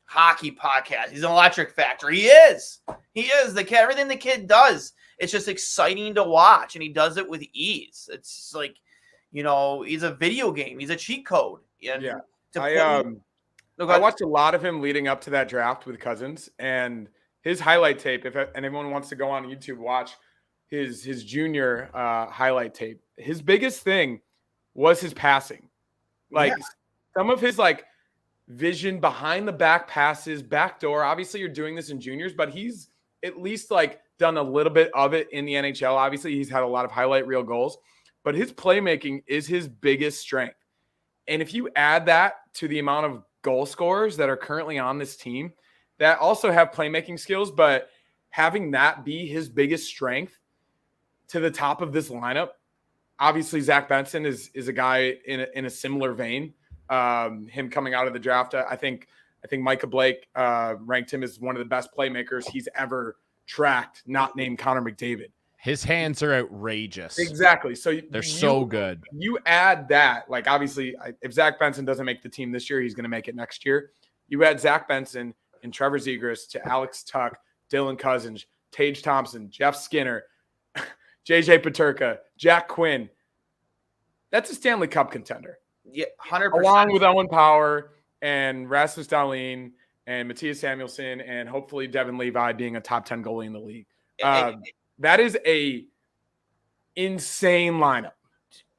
hockey podcast. He's an electric factor. He is the kid. Everything the kid does, it's just exciting to watch, and he does it with ease. It's like, he's a video game. He's a cheat code. And I watched a lot of him leading up to that draft with Cousins, and his highlight tape, if anyone wants to go on YouTube, watch his junior highlight tape. His biggest thing was his passing. Like some of his, like, vision behind the back passes, backdoor. Obviously, you're doing this in juniors, but he's at least like done a little bit of it in the NHL. Obviously, he's had a lot of highlight reel goals, but his playmaking is his biggest strength. And if you add that to the amount of goal scorers that are currently on this team that also have playmaking skills, but having that be his biggest strength to the top of this lineup, obviously Zach Benson is a guy in a similar vein. Him coming out of the draft, I think Micah Blake ranked him as one of the best playmakers he's ever tracked, not named Connor McDavid. His hands are outrageous. Exactly. So they're so good. You add that, like obviously, if Zach Benson doesn't make the team this year, he's going to make it next year. You add Zach Benson and Trevor Zegras to Alex Tuck, Dylan Cousins, Tage Thompson, Jeff Skinner, JJ Peterka, Jack Quinn. That's a Stanley Cup contender. Yeah, 100%. Along with Owen Power and Rasmus Dahlin and Matthias Samuelsson and hopefully Devin Levi being a top 10 goalie in the league. That is a insane lineup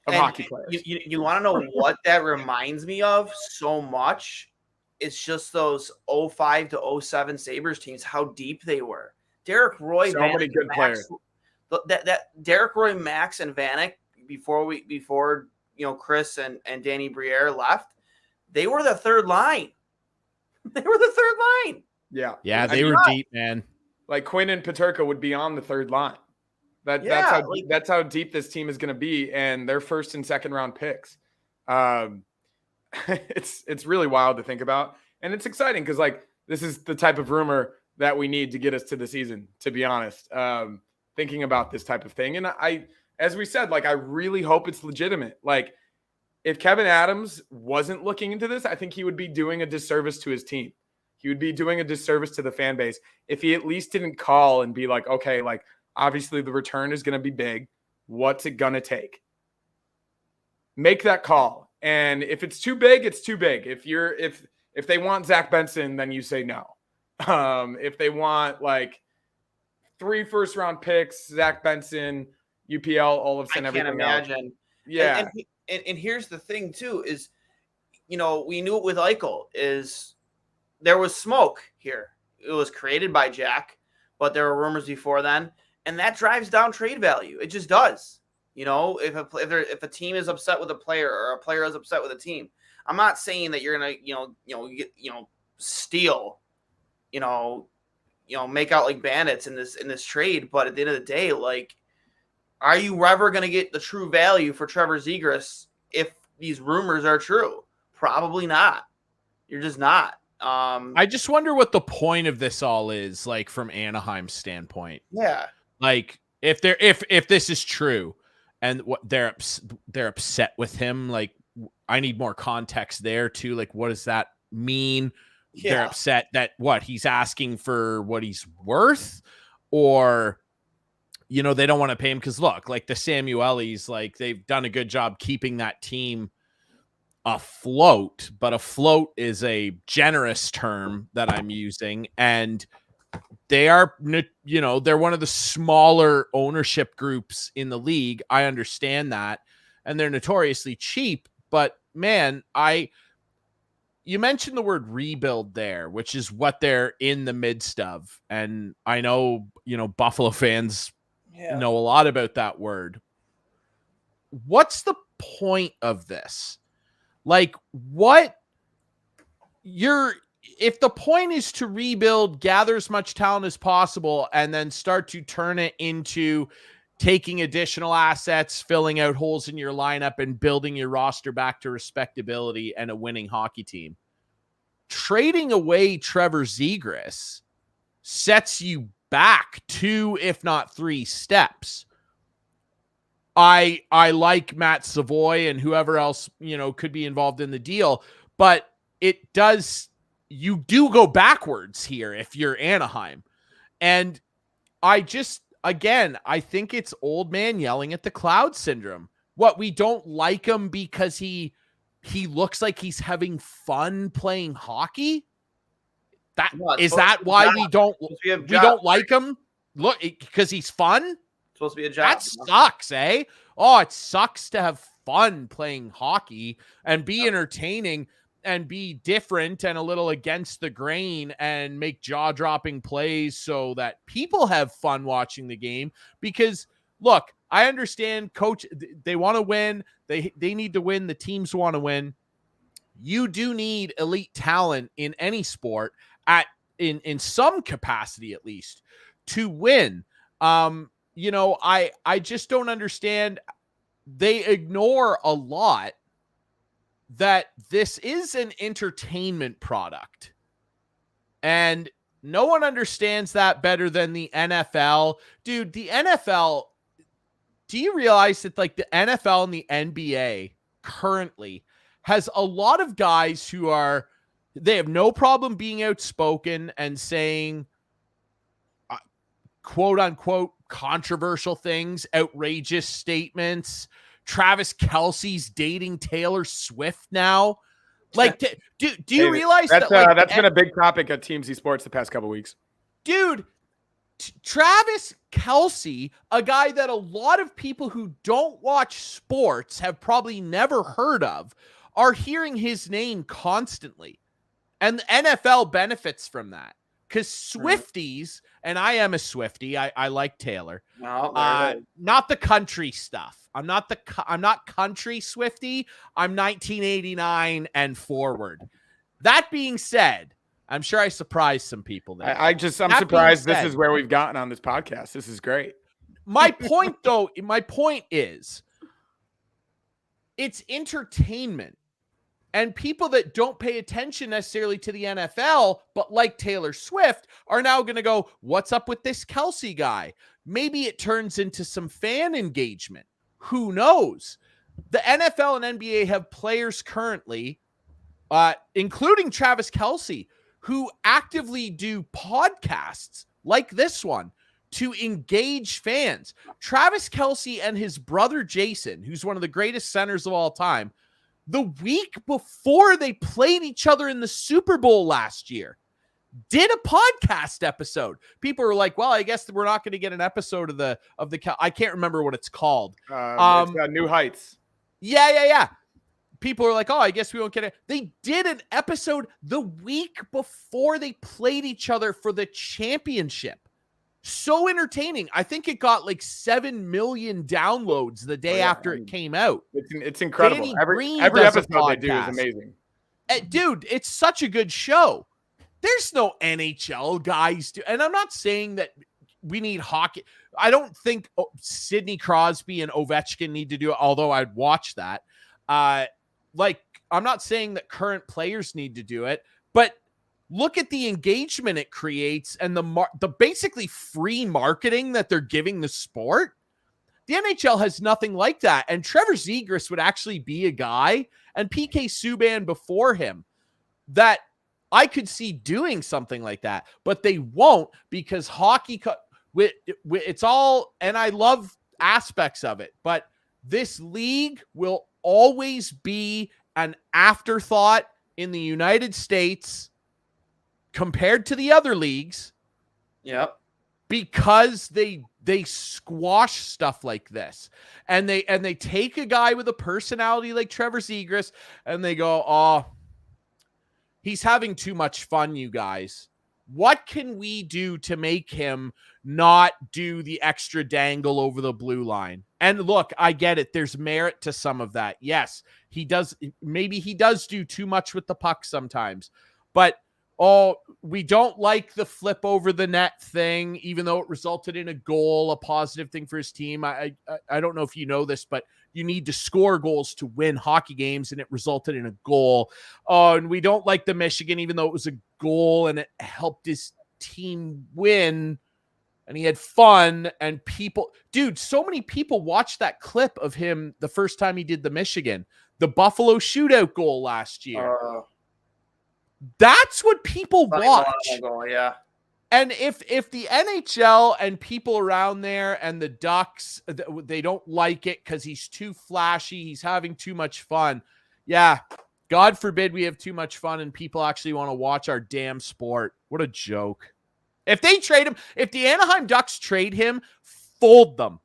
of hockey players. You want to know what that reminds me of so much? It's just those 05 to 07 Sabres teams, how deep they were. Derek Roy, so many good players. That Derek Roy, Max, and Vanek before Chris and Danny Briere left, they were the third line. They were the third line. Yeah, they were deep, man. Like Quinn and Peterka would be on the third line. That's how deep this team is going to be, and they're first and second round picks. It's really wild to think about, and it's exciting because like this is the type of rumor that we need to get us to the season. To be honest, thinking about this type of thing, and as we said, like I really hope it's legitimate. Like if Kevin Adams wasn't looking into this, I think he would be doing a disservice to his team. He would be doing a disservice to the fan base if he at least didn't call and be like, okay, like obviously the return is going to be big. What's it going to take? Make that call. And if it's too big, it's too big. If they want Zach Benson, then you say no. If they want like 3 first-round picks, Zach Benson, UPL, all of a sudden everything else. I can't imagine. Yeah. And here's the thing too is, we knew it with Eichel is there was smoke here. It was created by Jack, but there were rumors before then, and that drives down trade value. It just does. If a team is upset with a player or a player is upset with a team, I'm not saying that you're gonna steal, make out like bandits in this trade. But at the end of the day, like, are you ever gonna get the true value for Trevor Zegras if these rumors are true? Probably not. You're just not. I just wonder what the point of this all is, like from Anaheim's standpoint. Yeah. Like if this is true and what they're upset with him, like I need more context there too. Like, what does that mean? Yeah. They're upset that he's asking for what he's worth, or they don't want to pay him because look, like the Samuelis, like they've done a good job keeping that team afloat, but afloat is a generous term that I'm using, and they are, they're one of the smaller ownership groups in the league. I understand that, and they're notoriously cheap, but man, you mentioned the word rebuild there, which is what they're in the midst of, and I know, Buffalo fans know a lot about that word. What's the point of this? Like, if the point is to rebuild, gather as much talent as possible, and then start to turn it into taking additional assets, filling out holes in your lineup, and building your roster back to respectability and a winning hockey team, trading away Trevor Zegras sets you back 2, if not 3 steps. I like Matt Savoy and whoever else, could be involved in the deal, but you do go backwards here if you're Anaheim. And I think it's old man yelling at the cloud syndrome. We don't like him because he looks like he's having fun playing hockey? Is that why we don't like him? Look, because he's fun? Supposed to be a job. That sucks, eh? Oh, it sucks to have fun playing hockey and be entertaining and be different and a little against the grain and make jaw-dropping plays so that people have fun watching the game. Because look, I understand coach, they want to win. They need to win. The teams want to win. You do need elite talent in any sport in some capacity, at least, to win. I just don't understand. They ignore a lot that this is an entertainment product. And no one understands that better than the NFL. Dude, the NFL, do you realize that like the NFL and the NBA currently has a lot of guys who they have no problem being outspoken and saying quote unquote controversial things, outrageous statements. Travis Kelce's dating Taylor Swift now. Like, do you realize that's been a big topic at TMZ Sports the past couple weeks? Dude, Travis Kelce, a guy that a lot of people who don't watch sports have probably never heard of, are hearing his name constantly. And the NFL benefits from that. Because Swifties, and I am a Swiftie, I like Taylor. Not the country stuff. I'm not country Swiftie. I'm 1989 and forward. That being said, I'm sure I surprised some people there. I'm surprised this is where we've gotten on this podcast. This is great. My point is, it's entertainment. And people that don't pay attention necessarily to the NFL, but like Taylor Swift, are now going to go, what's up with this Kelce guy? Maybe it turns into some fan engagement. Who knows? The NFL and NBA have players currently, including Travis Kelce, who actively do podcasts like this one to engage fans. Travis Kelce and his brother Jason, who's one of the greatest centers of all time, the week before they played each other in the Super Bowl last year, did a podcast episode. People were like, well, I guess we're not going to get an episode of the I can't remember what it's called. It's New Heights. Yeah. People were like, oh, I guess we won't get it. They did an episode the week before they played each other for the championship. So entertaining. I think it got like 7 million downloads the day after it came out. It's incredible. Danny Every Green episode does a they do is podcast. amazing. Dude, it's such a good show. There's no NHL guys. And I'm not saying that we need hockey. I don't think Sidney Crosby and Ovechkin need to do it, although I'd watch that. I'm not saying that current players need to do it, but look at the engagement it creates and the basically free marketing that they're giving the sport. The NHL has nothing like that. And Trevor Zegras would actually be a guy, and PK Subban before him, that I could see doing something like that. But they won't, because hockey, it's all, and I love aspects of it, but this league will always be an afterthought in the United States compared to the other leagues. Yep. Because they squash stuff like this. And they take a guy with a personality like Trevor Zegras and they go, oh, he's having too much fun, you guys. What can we do to make him not do the extra dangle over the blue line? And look, I get it. There's merit to some of that. Yes, he does. Maybe he does do too much with the puck sometimes, but we don't like the flip over the net thing, even though it resulted in a goal, a positive thing for his team. I don't know if you know this, but you need to score goals to win hockey games, and it resulted in a goal. And we don't like the Michigan, even though it was a goal and it helped his team win, and he had fun. And so many people watched that clip of him the first time he did the Michigan, the Buffalo shootout goal last year. That's what people watch. Yeah. And if the NHL and people around there and the Ducks, they don't like it because he's too flashy, he's having too much fun. Yeah, God forbid we have too much fun and people actually want to watch our damn sport. What a joke. If they trade him, if the Anaheim Ducks trade him, fold them.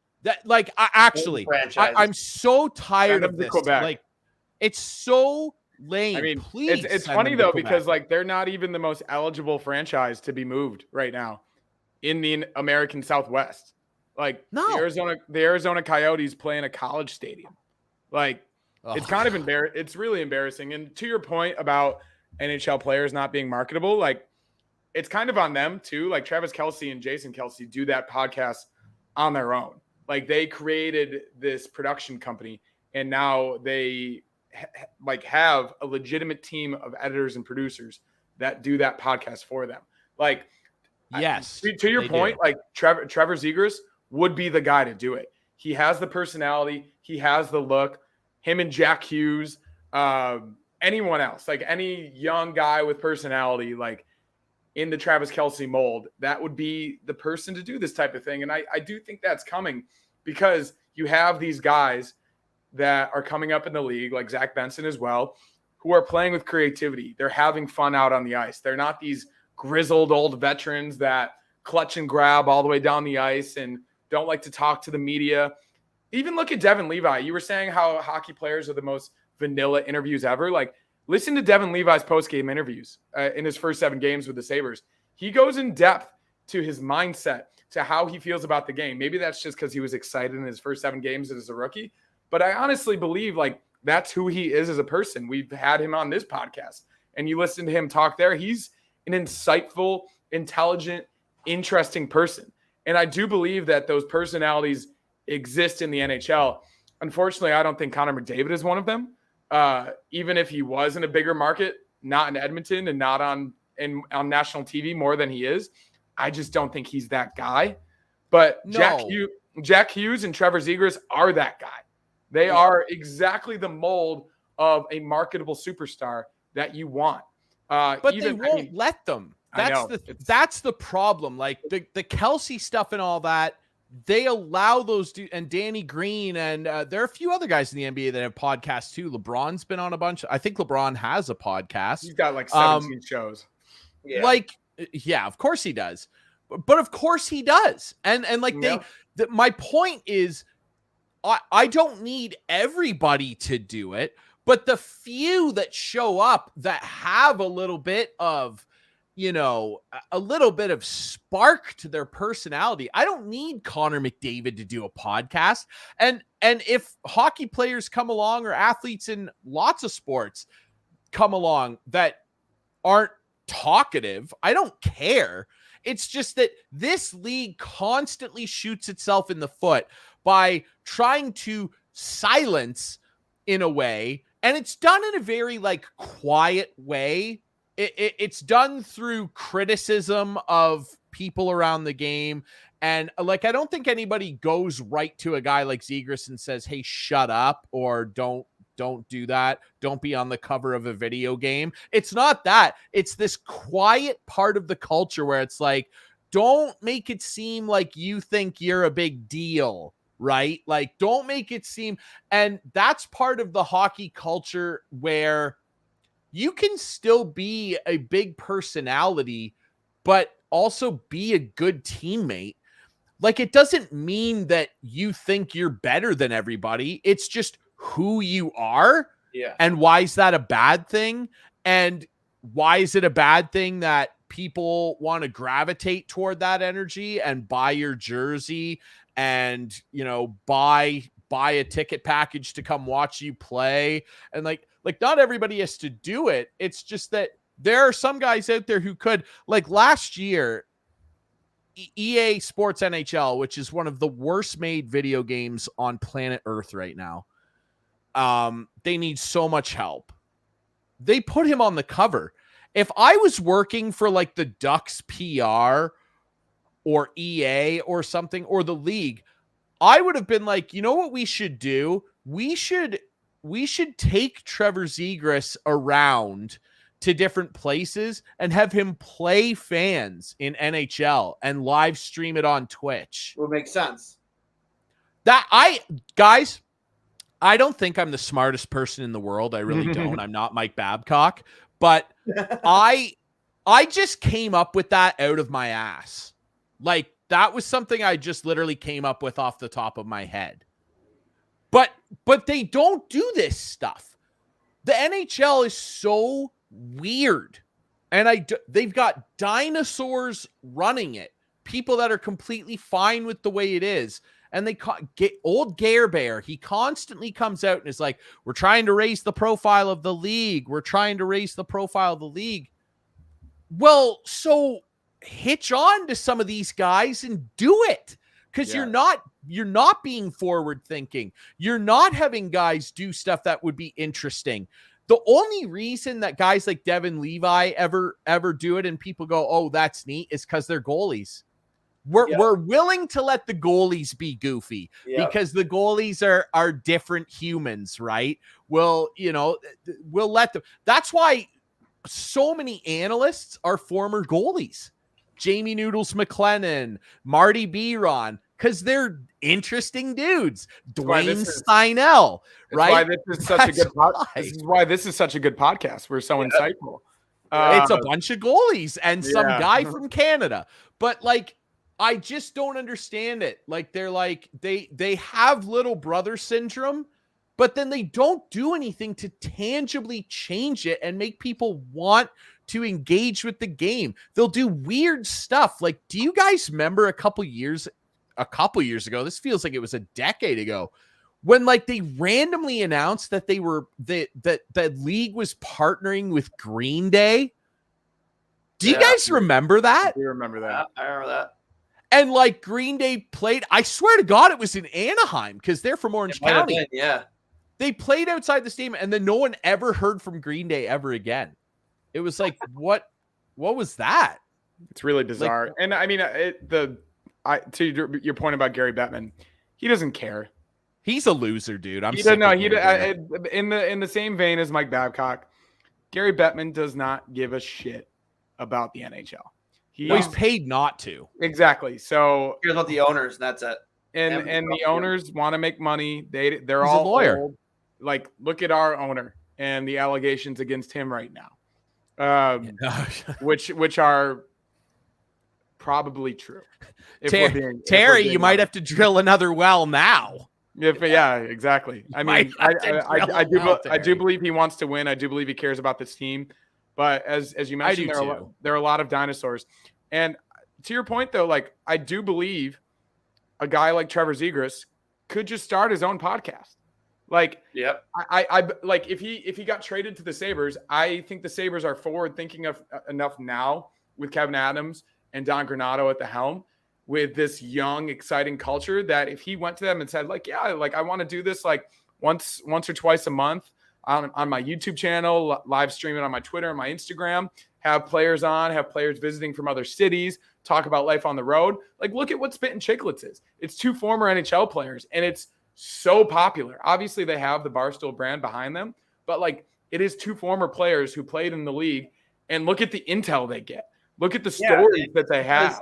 I'm so tired of this. Like, it's so Lane, I mean, please. it's send funny them to though, Quebec. because like they're not even the most eligible franchise to be moved right now in the American Southwest. Like No. the Arizona Coyotes play in a college stadium. Like it's kind of embarrassing. It's really embarrassing. And to your point about NHL players not being marketable, like it's kind of on them too. Like Travis Kelce and Jason Kelce do that podcast on their own. Like they created this production company and now they have a legitimate team of editors and producers that do that podcast for them. Like, yes, to your point, do. like Trevor Zegras would be the guy to do it. He has the personality. He has the look. Him and Jack Hughes, anyone else, like any young guy with personality, like in the Travis Kelce mold, that would be the person to do this type of thing. And I do think that's coming because you have these guys that are coming up in the league, like Zach Benson as well, who are playing with creativity. They're having fun out on the ice. They're not these grizzled old veterans that clutch and grab all the way down the ice and don't like to talk to the media. Even look at Devin Levi. You were saying how hockey players are the most vanilla interviews ever. Like, listen to Devin Levi's post-game interviews in his first 7 games with the Sabres. He goes in depth to his mindset, to how he feels about the game. Maybe that's just because he was excited in his first 7 games as a rookie. But I honestly believe like that's who he is as a person. We've had him on this podcast and you listen to him talk there. He's an insightful, intelligent, interesting person. And I do believe that those personalities exist in the NHL. Unfortunately, I don't think Connor McDavid is one of them. Even if he was in a bigger market, not in Edmonton and not on national TV more than he is, I just don't think he's that guy. But no. Jack Hughes and Trevor Zegras are that guy. They are exactly the mold of a marketable superstar that you want. But they won't let them. That's the problem. Like the Kelce stuff and all that, they allow those dudes, and Danny Green, and there are a few other guys in the NBA that have podcasts too. LeBron's been on a bunch. I think LeBron has a podcast. He's got like 17 shows. Yeah. Like, yeah, of course he does. But of course he does. And like my point is, I don't need everybody to do it, but the few that show up that have a little bit of, a little bit of spark to their personality. I don't need Connor McDavid to do a podcast. And if hockey players come along or athletes in lots of sports come along that aren't talkative, I don't care. It's just that this league constantly shoots itself in the foot by trying to silence in a way. And it's done in a very like quiet way. It's done through criticism of people around the game. And like, I don't think anybody goes right to a guy like Zegras and says, hey, shut up, or don't do that. Don't be on the cover of a video game. It's not that. It's this quiet part of the culture where it's like, don't make it seem like you think you're a big deal, right? Like, don't make it seem, and that's part of the hockey culture where you can still be a big personality, but also be a good teammate. Like, it doesn't mean that you think you're better than everybody. It's just who you are. Yeah. And why is that a bad thing? And why is it a bad thing that people want to gravitate toward that energy and buy your jersey and, buy a ticket package to come watch you play? And like not everybody has to do it. It's just that there are some guys out there who could, like last year, EA Sports NHL, which is one of the worst made video games on planet Earth right now. They need so much help. They put him on the cover. If I was working for like the Ducks PR or EA or something, or the league, I would have been like, you know what we should do? We should take Trevor Zegras around to different places and have him play fans in NHL and live stream it on Twitch. Would make sense. Guys, I don't think I'm the smartest person in the world. I really don't. I'm not Mike Babcock, but I just came up with that out of my ass. Like, that was something I just literally came up with off the top of my head. But they don't do this stuff. The NHL is so weird. And they've got dinosaurs running it. People that are completely fine with the way it is. And they get old Gare Bear. He constantly comes out and is like, we're trying to raise the profile of the league. We're trying to raise the profile of the league. Well, so hitch on to some of these guys and do it. Because you're not being forward thinking. You're not having guys do stuff that would be interesting. The only reason that guys like Devin Levi ever do it and people go, oh, that's neat, is because they're goalies. We're willing to let the goalies be goofy because the goalies are different humans, right? We'll let them. That's why so many analysts are former goalies. Jamie Noodles McLennan, Marty Biron, because they're interesing dudes. Dwayne Steinel, right? This is why this is such a good podcast. We're so insightful. It's a bunch of goalies and some guy from Canada. But like, I just don't understand it. Like, they're like, they have little brother syndrome, but then they don't do anything to tangibly change it and make people want to engage with the game. They'll do weird stuff. Like, do you guys remember a couple years ago, this feels like it was a decade ago, when like they randomly announced that that league was partnering with Green Day? Do you guys remember that? We remember that. I remember that. And like Green Day played, I swear to God, it was in Anaheim because they're from Orange County. They played outside the stadium, and then no one ever heard from Green Day ever again. It was like, what was that? It's really bizarre. Like, and I mean, to your point about Gary Bettman, he doesn't care. He's a loser, dude. In the same vein as Mike Babcock, Gary Bettman does not give a shit about the NHL. He's paid not to. Exactly. So here's about the owners, and that's it. And the owners want to make money. They're He's all a lawyer. old. Like, look at our owner and the allegations against him right now, which are probably true. Terry, you might have to drill another well now. Exactly. I mean, I do believe he wants to win. I do believe he cares about this team. But as you mentioned, there are a lot of dinosaurs. And to your point, though, like, I do believe a guy like Trevor Zegras could just start his own podcast. Like, I like if he got traded to the Sabres, I think the Sabres are forward thinking of enough now with Kevin Adams and Don Granato at the helm, with this young, exciting culture, that if he went to them and said, like, I want to do this like once or twice a month on my YouTube channel, live stream it on my Twitter and my Instagram, have players visiting from other cities, talk about life on the road. Like, look at what Spittin' Chicklets is. It's two former NHL players, and it's so popular. Obviously, they have the Barstool brand behind them, but like, it is two former players who played in the league, and look at the intel they get. Look at the stories that they have.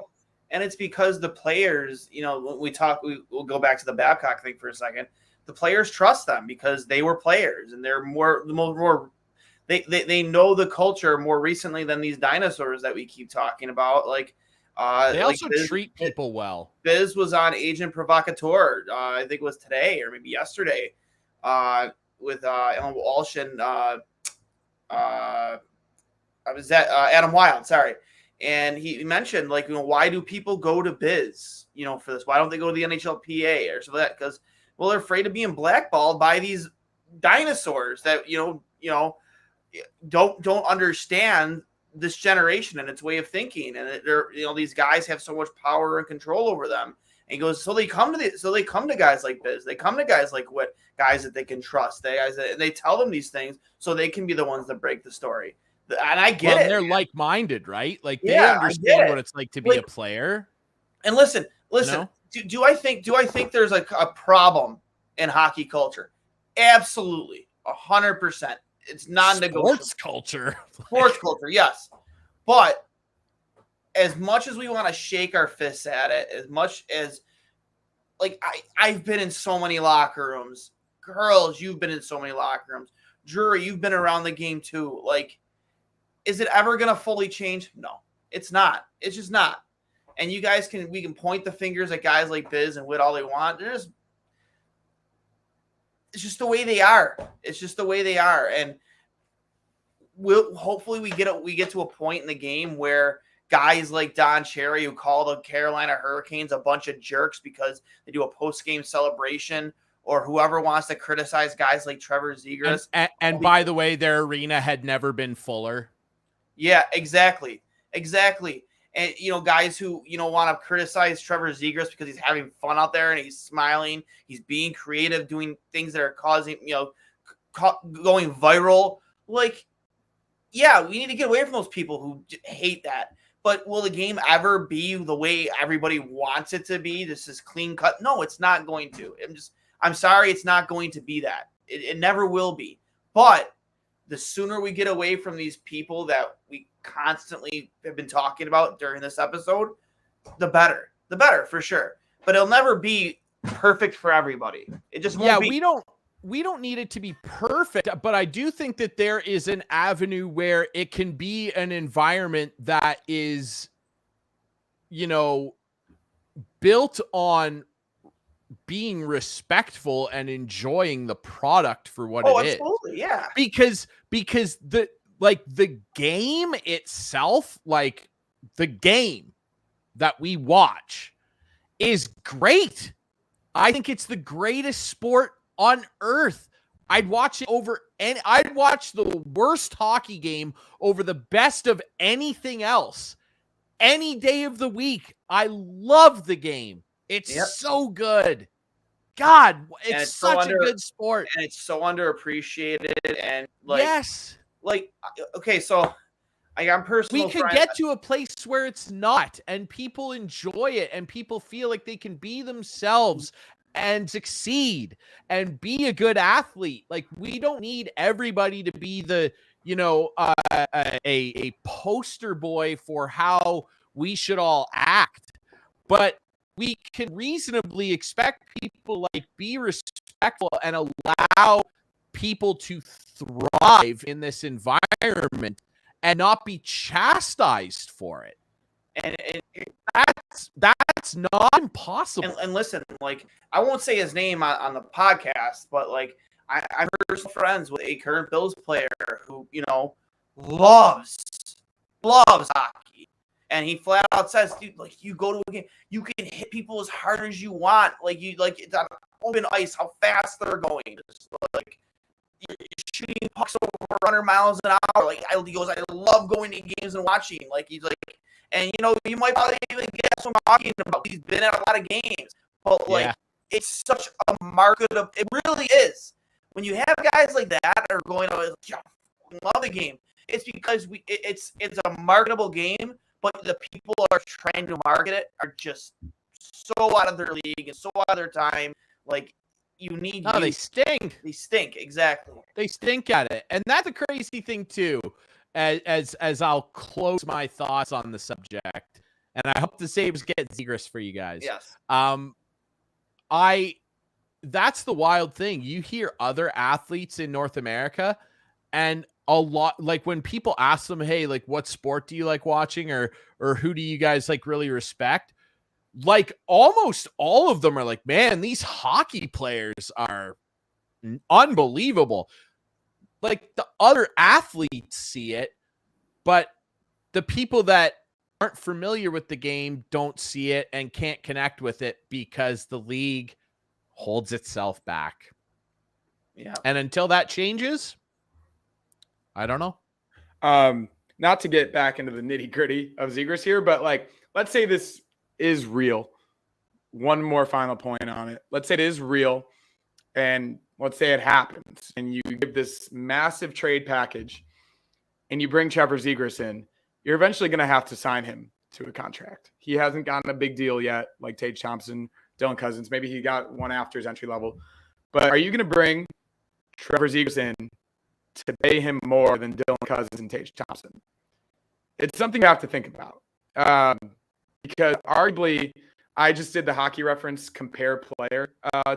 And it's because the players, when we'll go back to the Babcock thing for a second. The players trust them because they were players, and they're more they know the culture more recently than these dinosaurs that we keep talking about. Like, they also treat people well. Biz was on Agent Provocateur, I think it was today or maybe yesterday, with Ellen Walsh and Adam Wild. Sorry. And he mentioned, like, why do people go to Biz, for this? Why don't they go to the NHLPA or something like that? Because, well, they're afraid of being blackballed by these dinosaurs that, don't understand this generation and its way of thinking. And they're, these guys have so much power and control over them. And he goes, so they come to guys like Biz. They come to guys like guys that they can trust. They tell them these things so they can be the ones that break the story. And I get it. They're like-minded, right? Like, they understand what it's like to be a player. And listen. Do I think there's a problem in hockey culture? Absolutely, 100%. It's non-negotiable. Sports culture, yes. But as much as we want to shake our fists at it, as much as, like, I've been in so many locker rooms. Girls, you've been in so many locker rooms. Drury, you've been around the game too. Like, is it ever going to fully change? No, it's not. It's just not. And you guys we can point the fingers at guys like Biz and Witt all they want. It's just the way they are. It's just the way they are. And hopefully we get to a point in the game where guys like Don Cherry, who call the Carolina Hurricanes a bunch of jerks because they do a post-game celebration, or whoever wants to criticize guys like Trevor Zegras. And by the way, their arena had never been fuller. Yeah, exactly. And, guys who, want to criticize Trevor Zegras because he's having fun out there and he's smiling, he's being creative, doing things that are causing, going viral. Like, yeah, we need to get away from those people who hate that. But will the game ever be the way everybody wants it to be? This is clean cut. No, it's not going to. I'm sorry, it's not going to be that. It never will be. But the sooner we get away from these people that we constantly have been talking about during this episode, the better. The better, for sure. But it'll never be perfect for everybody. It just won't be. We don't need it to be perfect, but I do think that there is an avenue where it can be an environment that is, built on being respectful and enjoying the product for what it is. Absolutely, yeah. Because the game itself, like the game that we watch is great. I think it's the greatest sport on earth. I'd watch it I'd watch the worst hockey game over the best of anything else any day of the week. I love the game. It's so good. God, it's such a good sport. And it's so underappreciated. And yes. Okay, so I'm personal. We can get to a place where it's not, and people enjoy it, and people feel like they can be themselves and succeed and be a good athlete. Like, we don't need everybody to be the, a poster boy for how we should all act. But we can reasonably expect people be respectful and allow people to thrive in this environment and not be chastised for it. And that's not impossible. And listen, I won't say his name on the podcast, but I'm personal friends with a current Bills player who, loves hockey. And he flat out says, dude, you go to a game, you can hit people as hard as you want. It's on open ice, how fast they're going. Just, you're shooting pucks over 100 miles an hour. He goes, I love going to games and watching. And you might probably even guess what I'm talking about. He's been at a lot of games. But it's such a marketable. It really is. When you have guys like that that are going, I love the game. It's because it's a marketable game, but the people who are trying to market it are just so out of their league and so out of their time. They stink. They stink, exactly. They stink at it, and that's a crazy thing too. As I'll close my thoughts on the subject, and I hope the Sabres get Zegras for you guys. Yes. That's the wild thing. You hear other athletes in North America, and a lot, when people ask them, hey, what sport do you like watching, or who do you guys really respect? Almost all of them are man, these hockey players are unbelievable. The other athletes see it, but the people that aren't familiar with the game don't see it and can't connect with it because the league holds itself back. Yeah. And until that changes, I don't know. Not to get back into the nitty gritty of Zegras here, but let's say this is real. One more final point on it. Let's say it is real, and let's say it happens, and you give this massive trade package, and you bring Trevor Zegras in. You're eventually going to have to sign him to a contract. He hasn't gotten a big deal yet, like Tage Thompson, Dylan Cousins. Maybe he got one after his entry level. But are you going to bring Trevor Zegras in to pay him more than Dylan Cousins and Tage Thompson? It's something you have to think about. Because arguably, I just did the hockey reference compare player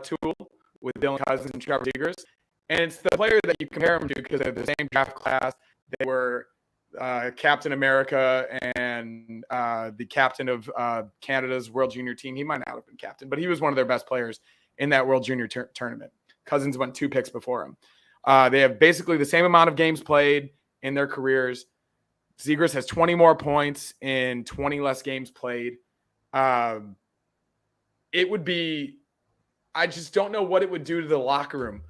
tool with Dylan Cousins and Trevor Zegras. And it's the player that you compare them to because they're the same draft class. They were Captain America and the captain of Canada's World Junior team. He might not have been captain, but he was one of their best players in that World Junior tournament. Cousins went 2 picks before him. They have basically the same amount of games played, in their careers. Zegras has 20 more points in 20 less games played. It would be, I just don't know what it would do to the locker room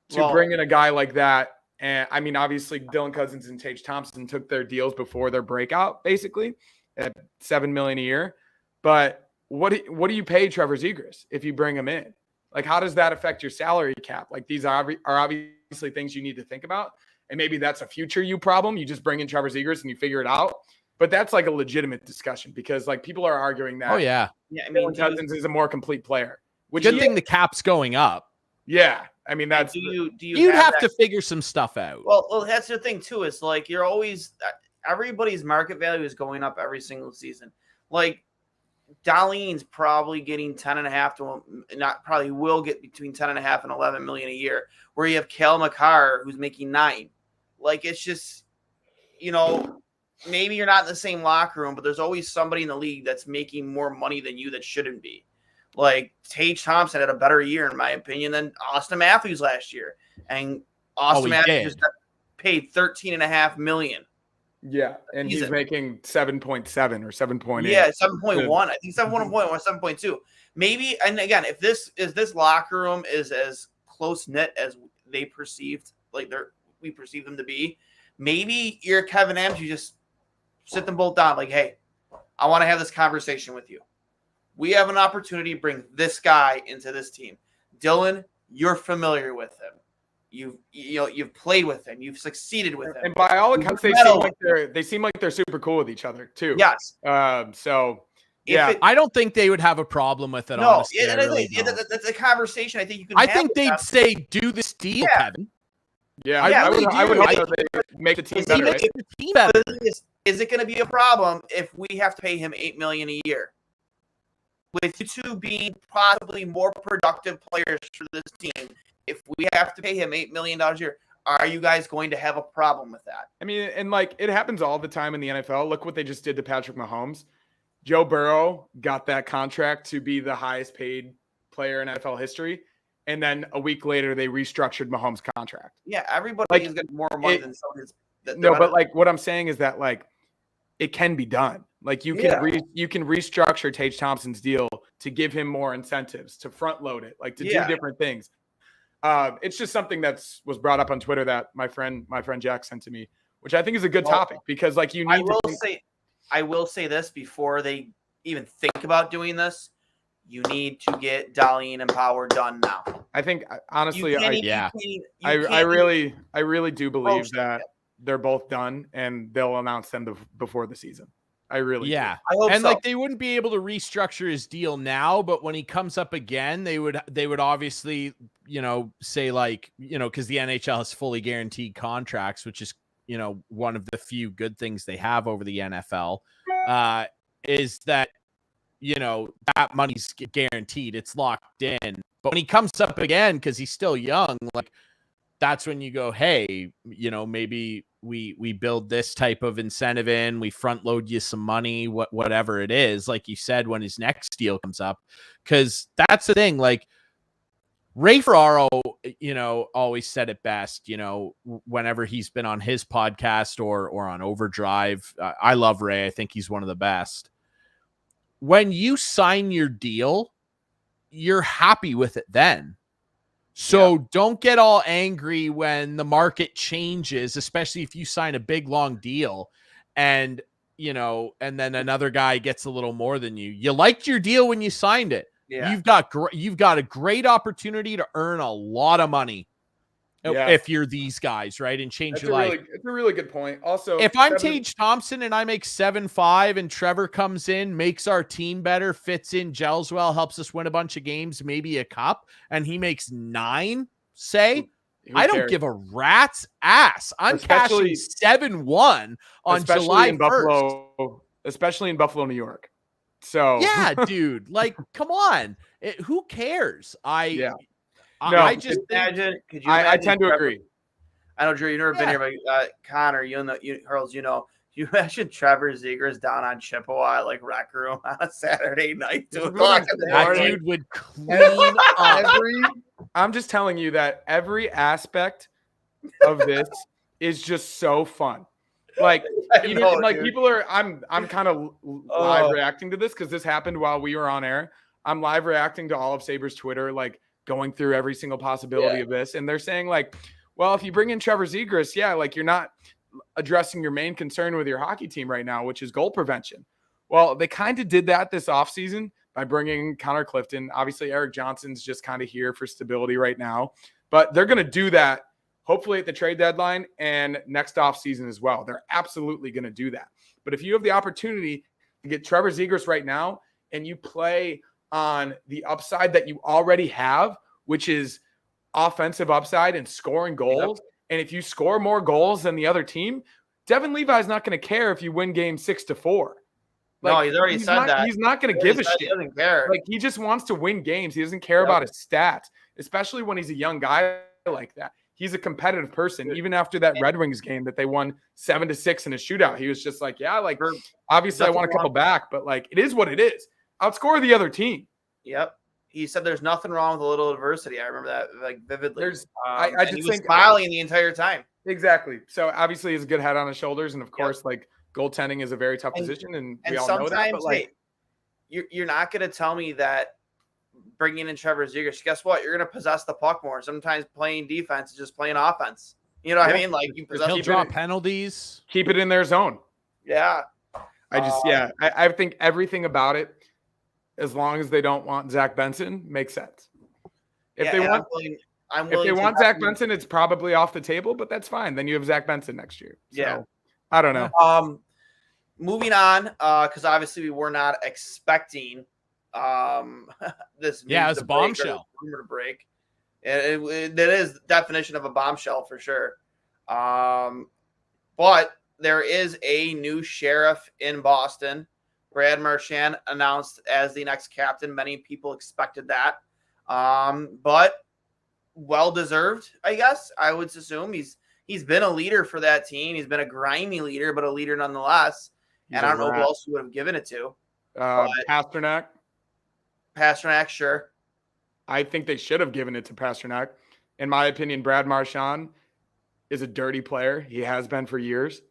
to bring in a guy like that. And I mean, obviously Dylan Cousins and Tage Thompson took their deals before their breakout, basically at $7 million a year. But what do you pay Trevor Zegras if you bring him in? Like, how does that affect your salary cap? Like, these are obviously things you need to think about. And maybe that's a future you problem. You just bring in Trevor Zegras and you figure it out. But that's like a legitimate discussion because like people are arguing that. Oh yeah. Yeah. I mean, Dylan Cousins is a more complete player. Which Good thing the cap's going up. Yeah. I mean, that's you'd have to figure some stuff out. Well, that's the thing too. Is like you're always everybody's market value is going up every single season. Like Dahlin's probably getting 10.5 to not probably will get between 10.5 and 11 million a year. Where you have Cale Makar who's making 9. Like it's just, maybe you're not in the same locker room, but there's always somebody in the league that's making more money than you that shouldn't be. Like Tage Thompson had a better year, in my opinion, than Austin Matthews last year. And Austin Matthews got paid $13.5 million. Yeah, and he's making 7.7 or 7.8. Yeah, 7.1. I think 7.1 or 7.2. Maybe, and again, if this locker room is as close knit as they perceived, like we perceive them to be, maybe you're Kevin Adams, you just sit them both down, like, hey, I want to have this conversation with you. We have an opportunity to bring this guy into this team. Dylan, you're familiar with him. You've played with him. You've succeeded with him. And by all accounts, they seem like they're super cool with each other too. Yes. So yeah, I don't think they would have a problem with it. No, honestly, that's a conversation I think you can. I think they'd say, "Do this deal, Kevin." Yeah, I would hope they make the team better. Right? Is it going to be a problem if we have to pay him $8 million a year? With you two being possibly more productive players for this team, if we have to pay him $8 million a year, are you guys going to have a problem with that? I mean, and like it happens all the time in the NFL. Look what they just did to Patrick Mahomes. Joe Burrow got that contract to be the highest paid player in NFL history. And then a week later, they restructured Mahomes' contract. Yeah, everybody is getting more money than somebody. No, but like what I'm saying is that like it can be done. Like you can you can restructure Tage Thompson's deal to give him more incentives, to front load it, like to do different things. It's just something that's was brought up on Twitter that my friend Jack sent to me, which I think is a good topic because like you need. I will say this before they even think about doing this. You need to get Dahlin and Power done now. I think honestly, I really do believe that they're both done and they'll announce them before the season. I really do. I hope and so. like they wouldn't be able to restructure his deal now, but when he comes up again, they would obviously, say like, because the NHL has fully guaranteed contracts, which is, one of the few good things they have over the NFL, is that, that money's guaranteed. It's locked in. But when he comes up again, because he's still young, like that's when you go, hey, maybe we build this type of incentive in, we front load you some money, whatever it is, like you said, when his next deal comes up. Because that's the thing, like Ray Ferraro, always said it best, whenever he's been on his podcast or on Overdrive. I love Ray. I think he's one of the best. When you sign your deal, you're happy with it then. So don't get all angry when the market changes, especially if you sign a big, long deal and, and then another guy gets a little more than you. You liked your deal when you signed it. Yeah. You've got a great opportunity to earn a lot of money if you're these guys, right? And change your life. It's a really good point. Also, if I'm Tage Thompson and I make 7.5 and Trevor comes in, makes our team better, fits in, gels well, helps us win a bunch of games, maybe a cup, and he makes 9, say, I don't give a rat's ass. I'm cashing 7.1 on July 1st. Especially in Buffalo, New York. So yeah, dude, like, come on. Who cares? I just imagine. Could you? I tend to agree. I know, Drew. You've never been here, but Connor, Hurls, you imagine Trevor Zegras down on Chippewa like rec room on a Saturday night, 2 o'clock in the morning. That dude would clean up. I'm just telling you that every aspect of this is just so fun. Like even know, like dude. people are I'm kind of live reacting to this because this happened while we were on air. I'm live reacting to all of Sabres Twitter, like going through every single possibility of this. And they're saying like, well, if you bring in Trevor Zegras, yeah, like you're not addressing your main concern with your hockey team right now, which is goal prevention. Well, they kind of did that this offseason by bringing Connor Clifton. Obviously, Eric Johnson's just kind of here for stability right now, but they're going to do that hopefully at the trade deadline and next offseason as well. They're absolutely going to do that. But if you have the opportunity to get Trevor Zegras right now and you play on the upside that you already have, which is offensive upside and scoring goals, and if you score more goals than the other team, Devin Levi's not going to care if you win game 6-4. Like, no, he's already said that. He's not going to give a shit. He doesn't care. Like, he just wants to win games. He doesn't care about his stats, especially when he's a young guy like that. He's a competitive person. Even after that Red Wings game that they won 7-6 in a shootout, he was just like, yeah, like, obviously I want a couple back, but like, it is what it is. Outscore the other team. Yep. He said there's nothing wrong with a little adversity. I remember that like vividly. I just he was think smiling the entire time. Exactly. So obviously he's a good head on his shoulders. And of course, like goaltending is a very tough position. And we all know that. But like, you're not going to tell me that bringing in Trevor Zegras, guess what? You're going to possess the puck more. Sometimes playing defense is just playing offense. You know what I mean? Like you possess. He'll draw penalties. Keep it in their zone. Yeah. I think everything about it, as long as they don't want Zach Benson, makes sense. If they want Zach Benson, it's probably off the table, but that's fine. Then you have Zach Benson next year. So, I don't know. Moving on, because obviously we were not expecting this. Yeah, it's a bombshell. Rumor to break. That is the definition of a bombshell for sure. But there is a new sheriff in Boston. Brad Marchand announced as the next captain. Many people expected that. But well-deserved, I guess. I would assume he's been a leader for that team. He's been a grimy leader, but a leader nonetheless. And I don't know who else you would have given it to. Pasternak. Pasternak, sure. I think they should have given it to Pasternak. In my opinion, Brad Marchand is a dirty player. He has been for years.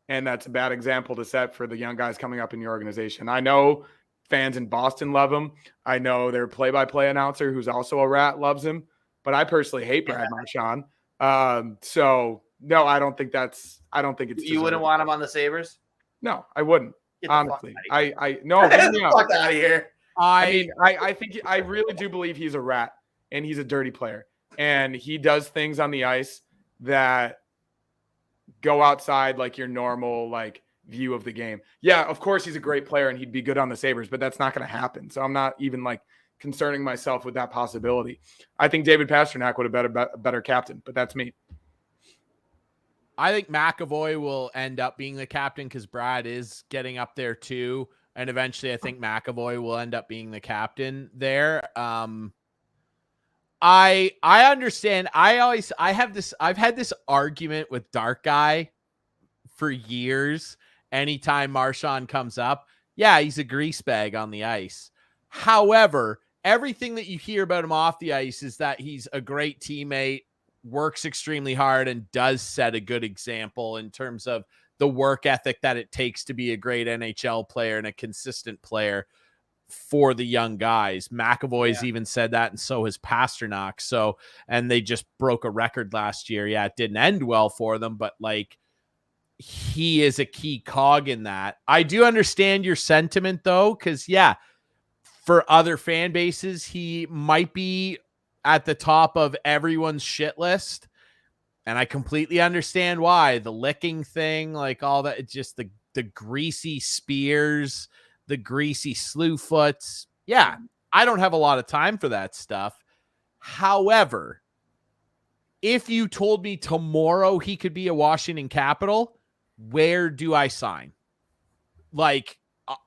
And that's a bad example to set for the young guys coming up in your organization. I know fans in Boston love him. I know their play-by-play announcer, who's also a rat, loves him. But I personally hate Brad Marchand. So no, I don't think it's. You wouldn't want him on the Sabres? No, I wouldn't. Honestly, no. Get the fuck out of here. I think I really do believe he's a rat and he's a dirty player and he does things on the ice that go outside like your normal like view of the game. Yeah, of course he's a great player and he'd be good on the Sabres, but that's not going to happen. So I'm not even like concerning myself with that possibility. I think David Pasternak would have been a better captain, but that's me. I think McAvoy will end up being the captain because Brad is getting up there too. And eventually I think McAvoy will end up being the captain there. I understand. I've had this argument with Dark Guy for years. Anytime Marchand comes up, yeah, he's a grease bag on the ice. However, everything that you hear about him off the ice is that he's a great teammate, works extremely hard, and does set a good example in terms of the work ethic that it takes to be a great NHL player and a consistent player for the young guys. McAvoy's even said that, and so has Pasternak. So, and they just broke a record last year. Yeah, it didn't end well for them, but like he is a key cog in that. I do understand your sentiment though, because for other fan bases, he might be at the top of everyone's shit list. And I completely understand why. The licking thing, like all that, it's just the greasy spears, the greasy slew foots. Yeah, I don't have a lot of time for that stuff. However, if you told me tomorrow he could be a Washington Capital, where do I sign? Like,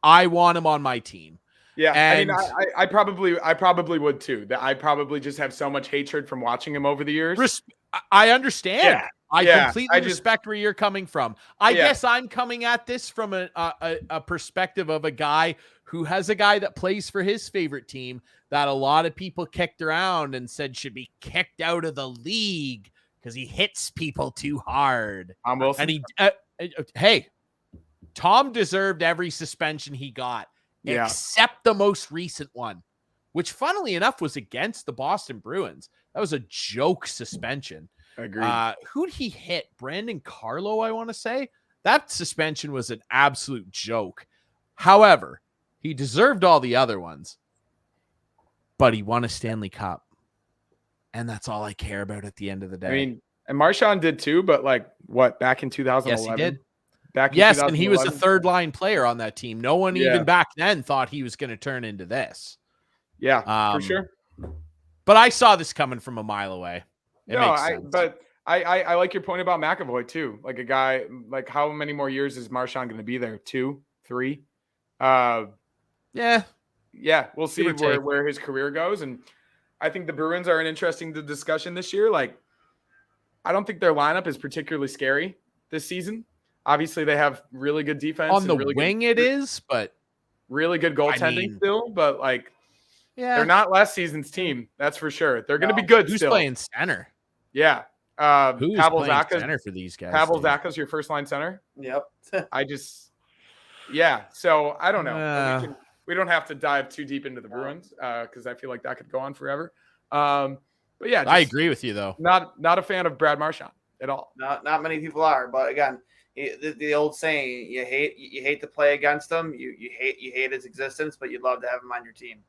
I want him on my team. Yeah, and I probably would too. That I probably just have so much hatred from watching him over the years. I understand. Yeah. I completely respect where you're coming from. I guess I'm coming at this from a perspective of a guy who has a guy that plays for his favorite team that a lot of people kicked around and said should be kicked out of the league because he hits people too hard. Tom Wilson. And hey, Tom deserved every suspension he got, except the most recent one, which funnily enough was against the Boston Bruins. That was a joke suspension. Agreed. Who'd he hit? Brandon Carlo, I want to say. That suspension was an absolute joke. However, he deserved all the other ones, but he won a Stanley Cup. And that's all I care about at the end of the day. I mean, and Marchand did too, but like what, back in 2011? Yes, he did. Yes, and he was a third line player on that team. No one even back then thought he was going to turn into this. Yeah, for sure. But I saw this coming from a mile away. I like your point about McAvoy too. Like a guy, like how many more years is Marchand going to be there? 2, 3? Yeah, we'll see where his career goes. And I think the Bruins are an interesting discussion this year. Like, I don't think their lineup is particularly scary this season. Obviously, they have really good defense. On the wing it is, but really good goaltending still. But, like, they're not last season's team. That's for sure. They're going to be good Who's still. playing center? Yeah. Who's Pavel playing Zacha's center for these guys? Pavel Zacha's your first line center? Yep. So I don't know. We don't have to dive too deep into the Bruins because I feel like that could go on forever. But yeah, I agree with you though. Not a fan of Brad Marchand at all. Not many people are, but again, the old saying, you hate to play against him, you hate his existence, but you'd love to have him on your team.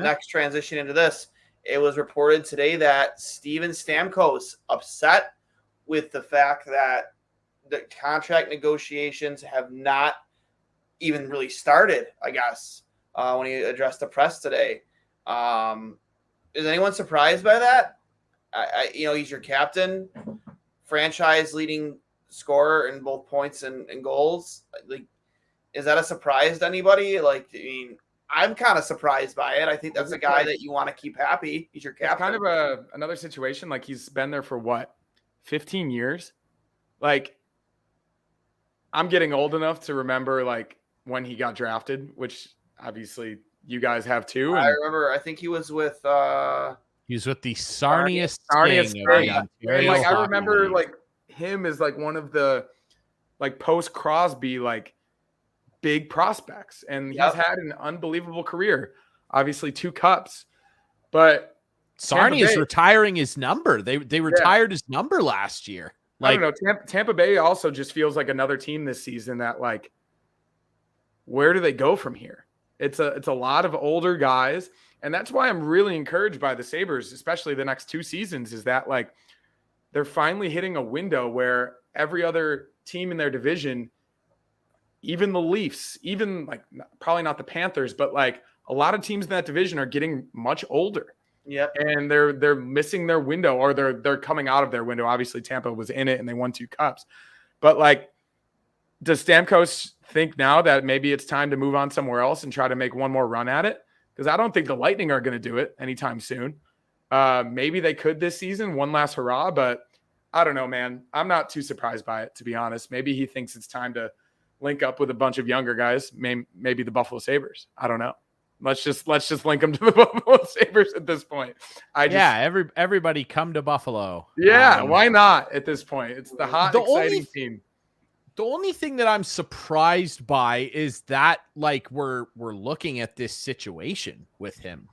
Next transition into this, it was reported today that Steven Stamkos upset with the fact that the contract negotiations have not even really started, I guess, when he addressed the press today. Is anyone surprised by that? He's your captain, franchise leading scorer in both points and goals. Like, is that a surprise to anybody? Like, I mean, I'm kind of surprised by it. I think that's a guy that you want to keep happy. He's your captain. It's kind of another situation. Like, he's been there for what, 15 years? Like, I'm getting old enough to remember, like, when he got drafted, which obviously you guys have too. I remember. I think he was with the Sarnia Sting. Like, I remember like him as like one of the like post Crosby like big prospects, and he's had an unbelievable career. Obviously 2 cups, but Sarnia's retiring his number. They retired his number last year. Like, I don't know. Tampa Bay also just feels like another team this season that like, where do they go from here? It's a lot of older guys, and that's why I'm really encouraged by the Sabres, especially the next 2 seasons, is that like they're finally hitting a window where every other team in their division, even the Leafs, even like probably not the Panthers, but like a lot of teams in that division are getting much older. Yeah, and they're missing their window, or they're coming out of their window. Obviously, Tampa was in it and they won 2 cups, but like, does Stamkos think now that maybe it's time to move on somewhere else and try to make one more run at it? Because I don't think the Lightning are going to do it anytime soon. Maybe they could this season, one last hurrah, but I don't know, man. I'm not too surprised by it, to be honest. Maybe he thinks it's time to link up with a bunch of younger guys, maybe the Buffalo Sabres. I don't know. Let's just link them to the Buffalo Sabres at this point. Everybody come to Buffalo. Yeah, why not at this point? It's the hot, exciting team. The only thing that I'm surprised by is that like we're looking at this situation with him,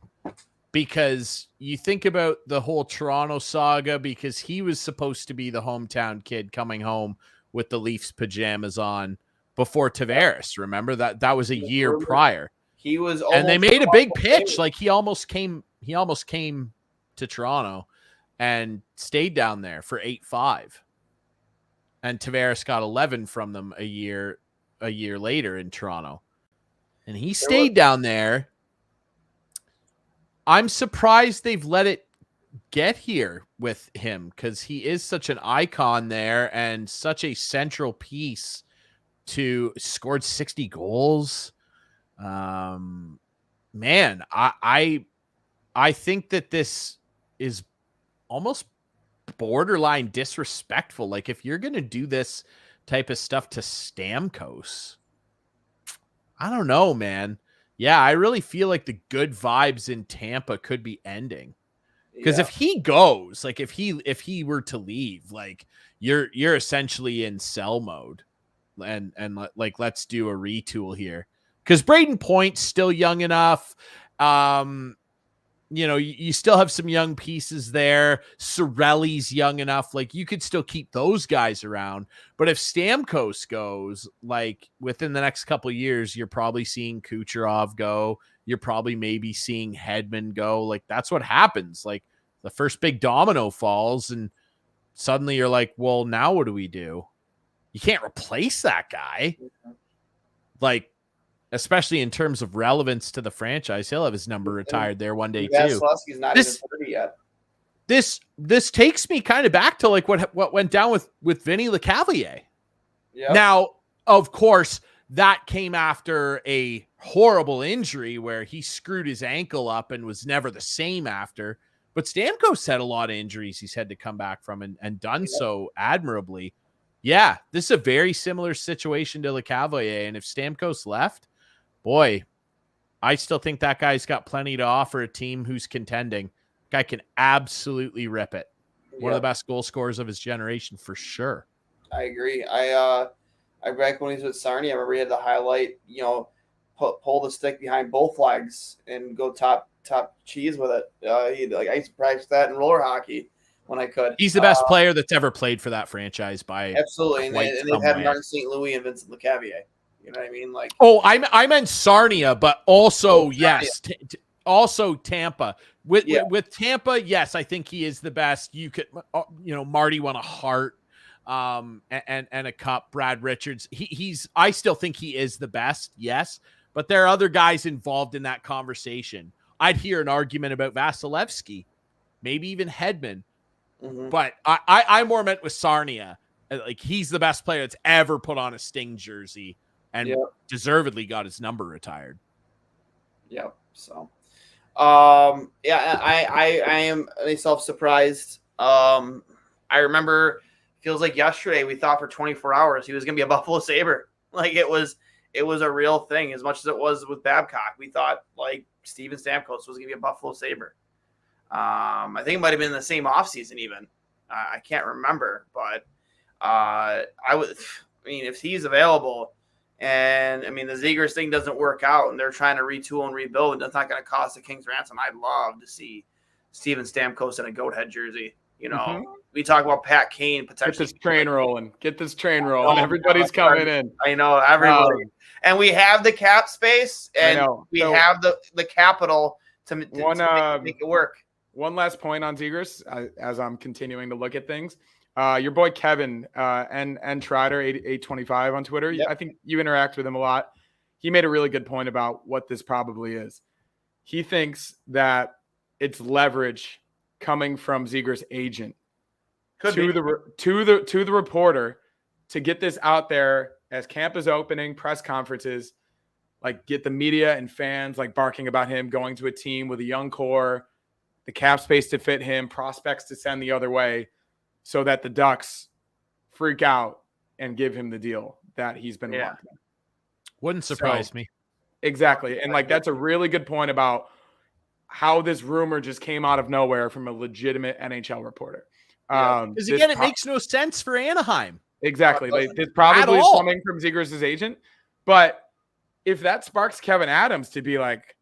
because you think about the whole Toronto saga, because he was supposed to be the hometown kid coming home with the Leafs pajamas on before Tavares. Remember that was a year prior. He was, and they made a big pitch. Like he almost came to Toronto and stayed down there for 8-5. And Tavares got 11 from them a year later in Toronto. And he stayed down there. I'm surprised they've let it get here with him, because he is such an icon there and such a central piece to scored 60 goals. Man, I think that this is almost borderline disrespectful. Like, if you're going to do this type of stuff to Stamkos, I don't know, man. Yeah, I really feel like the good vibes in Tampa could be ending. Because if he goes, like if he were to leave, like you're essentially in sell mode, and like let's do a retool here. Because Braden Point's still young enough. You still have some young pieces there. Sorelli's young enough. Like you could still keep those guys around. But if Stamkos goes, like within the next couple of years, you're probably seeing Kucherov go. You're probably maybe seeing Hedman go. Like that's what happens. Like the first big domino falls and suddenly you're like, well, now what do we do? You can't replace that guy. Like, especially in terms of relevance to the franchise. He'll have his number retired there one day too. Vasilevsky's not even 30 yet. This takes me kind of back to like what went down with Vinny Lecavalier. Yep. Now, of course, that came after a horrible injury where he screwed his ankle up and was never the same after. But Stamkos had a lot of injuries he's had to come back from and done so admirably. Yeah, this is a very similar situation to Lecavalier. And if Stamkos left, boy, I still think that guy's got plenty to offer a team who's contending. Guy can absolutely rip it. One of the best goal scorers of his generation for sure. I agree. I back when he was with Sarnia, I remember he had the highlight, pull the stick behind both legs and go top cheese with it. I used to practice that in roller hockey when I could. He's the best player that's ever played for that franchise by absolutely. And they've had Martin St. Louis and Vincent Lecavalier. You know what I mean? Like, I meant Sarnia, but also yes, also Tampa. With Tampa, yes, I think he is the best. You could, Marty won a Hart, and a cup. Brad Richards, I still think he is the best. Yes, but there are other guys involved in that conversation. I'd hear an argument about Vasilevsky, maybe even Hedman, but I more meant with Sarnia. Like he's the best player that's ever put on a Sting jersey. And deservedly got his number retired. Yep. So, I am myself surprised. I remember, feels like yesterday we thought for 24 hours he was going to be a Buffalo Sabre. Like it was a real thing. As much as it was with Babcock, we thought like Steven Stamkos was going to be a Buffalo Sabre. I think it might have been the same offseason even. I can't remember, but if he's available. And I mean, the Zegras thing doesn't work out, and they're trying to retool and rebuild, and that's not going to cost the Kings ransom. I'd love to see Steven Stamkos in a goat head jersey. We talk about Pat Kane potentially. Get this train rolling. Everybody's coming in. I know everybody, and we have the cap space, and we have the capital to make it work. One last point on Zegras, as I'm continuing to look at things. Your boy Kevin and Trotter 825 on Twitter. Yep. I think you interact with him a lot. He made a really good point about what this probably is. He thinks that it's leverage coming from Zegras' agent to the reporter to get this out there as camp is opening, press conferences, like get the media and fans like barking about him going to a team with a young core, the cap space to fit him, prospects to send the other way. So that the Ducks freak out and give him the deal that he's been wanting. Wouldn't surprise me. Exactly. And like that's a really good point about how this rumor just came out of nowhere from a legitimate NHL reporter. Because again, it makes no sense for Anaheim. Exactly. This probably is coming from Zegras' agent. But if that sparks Kevin Adams to be like,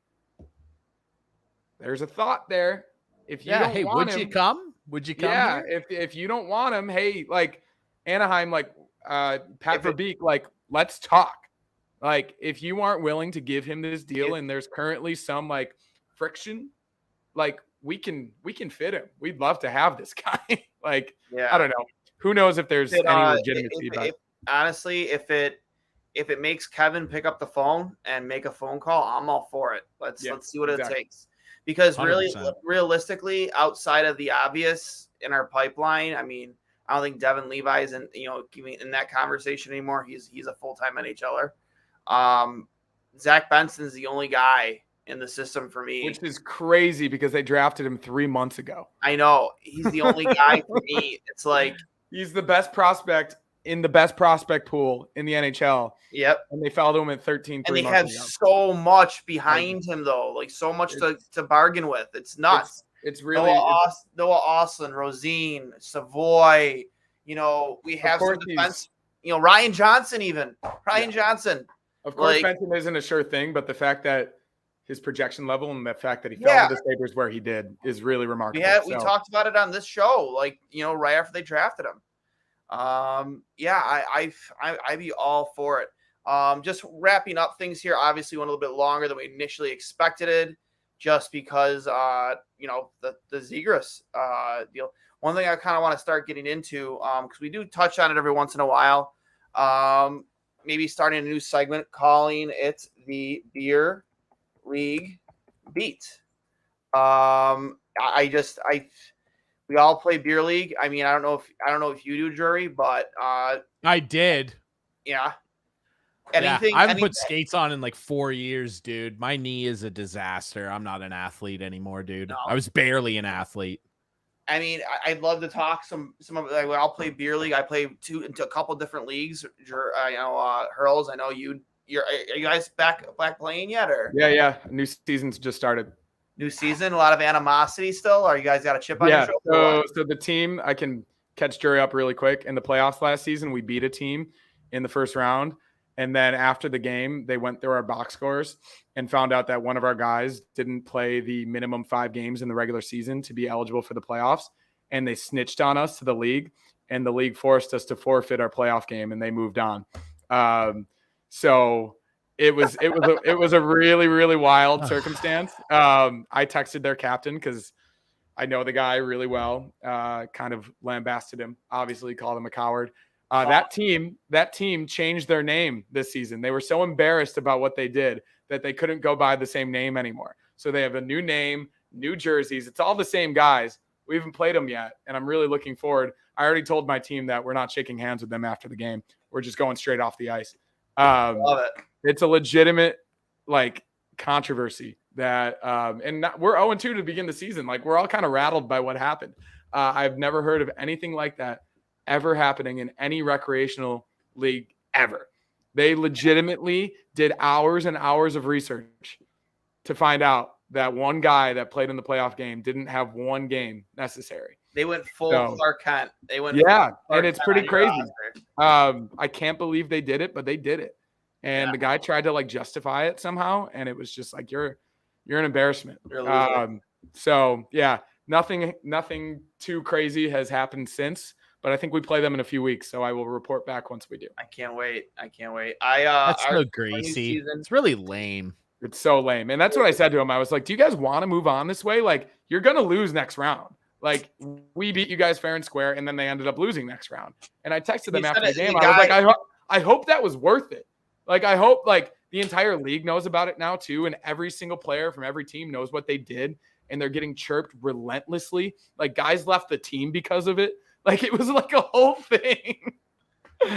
there's a thought there. If you don't want him, you come? Would you come? Yeah, here? if you don't want him, hey, like Anaheim, like Pat Verbeek, like let's talk. Like if you aren't willing to give him this deal, and there's currently some like friction, like we can fit him. We'd love to have this guy. I don't know. Who knows if there's any legitimate feedback? Honestly, if it makes Kevin pick up the phone and make a phone call, I'm all for it. Let's see what it takes. Because really, 100%. Realistically, outside of the obvious in our pipeline, I mean, I don't think Devin Levi's in that conversation anymore. He's a full-time NHLer. Zach Benson's the only guy in the system for me. Which is crazy because they drafted him 3 months ago. I know. He's the only guy for me. It's like he's the best prospect in the best prospect pool in the NHL. Yep. And they fell to him at 13. And they have so much behind him, though. Like so much to bargain with. It's nuts. It's really Noah Austin, Rosine, Savoy. We have some defense. Ryan Johnson even. Johnson. Of course, Benson isn't a sure thing, but the fact that his projection level and the fact that he fell to the Sabres where he did is really remarkable. We talked about it on this show, right after they drafted him. I'd be all for it. Just wrapping up things here. Obviously, went a little bit longer than we initially expected it, just because the Zegras deal. One thing I kind of want to start getting into, because we do touch on it every once in a while. Maybe starting a new segment, calling it the Beer League Beat. We all play Beer League. I mean, I don't know if you do, Jury, but I did. Yeah. I haven't put skates on in like 4 years, dude. My knee is a disaster. I'm not an athlete anymore, dude. No. I was barely an athlete. I mean, I'd love to talk some of I'll play Beer League. I play into a couple different leagues. Hurls. I know are you guys back playing yet? Or yeah. New season's just started. New season, a lot of animosity still. Or you guys got a chip on your shoulder? So the team, I can catch Jury up really quick. In the playoffs last season, we beat a team in the first round. And then after the game, they went through our box scores and found out that one of our guys didn't play the minimum 5 games in the regular season to be eligible for the playoffs. And they snitched on us to the league, and the league forced us to forfeit our playoff game, and they moved on. So it was a really, really wild circumstance. I texted their captain because I know the guy really well, kind of lambasted him, obviously called him a coward. That team changed their name this season. They were so embarrassed about what they did that they couldn't go by the same name anymore. So they have a new name, new jerseys. It's all the same guys. We haven't played them yet, and I'm really looking forward. I already told my team that we're not shaking hands with them after the game. We're just going straight off the ice. Love it. It's a legitimate controversy that we're 0-2 to begin the season. We're all kind of rattled by what happened. I've never heard of anything like that ever happening in any recreational league ever. They legitimately did hours and hours of research to find out that one guy that played in the playoff game didn't have one game necessary. They went full Clark Kent. And it's pretty crazy. I can't believe they did it, but they did it. And the guy tried to justify it somehow, and it was just you're an embarrassment. Nothing too crazy has happened since. But I think we play them in a few weeks, so I will report back once we do. I can't wait. That's so greasy. It's really lame. It's so lame. And that's what I said to him. I was like, do you guys want to move on this way? You're going to lose next round. We beat you guys fair and square, and then they ended up losing next round. And I texted them after the game. I was like, I hope that was worth it. I hope the entire league knows about it now too, and every single player from every team knows what they did, and they're getting chirped relentlessly. Guys left the team because of it. It was a whole thing.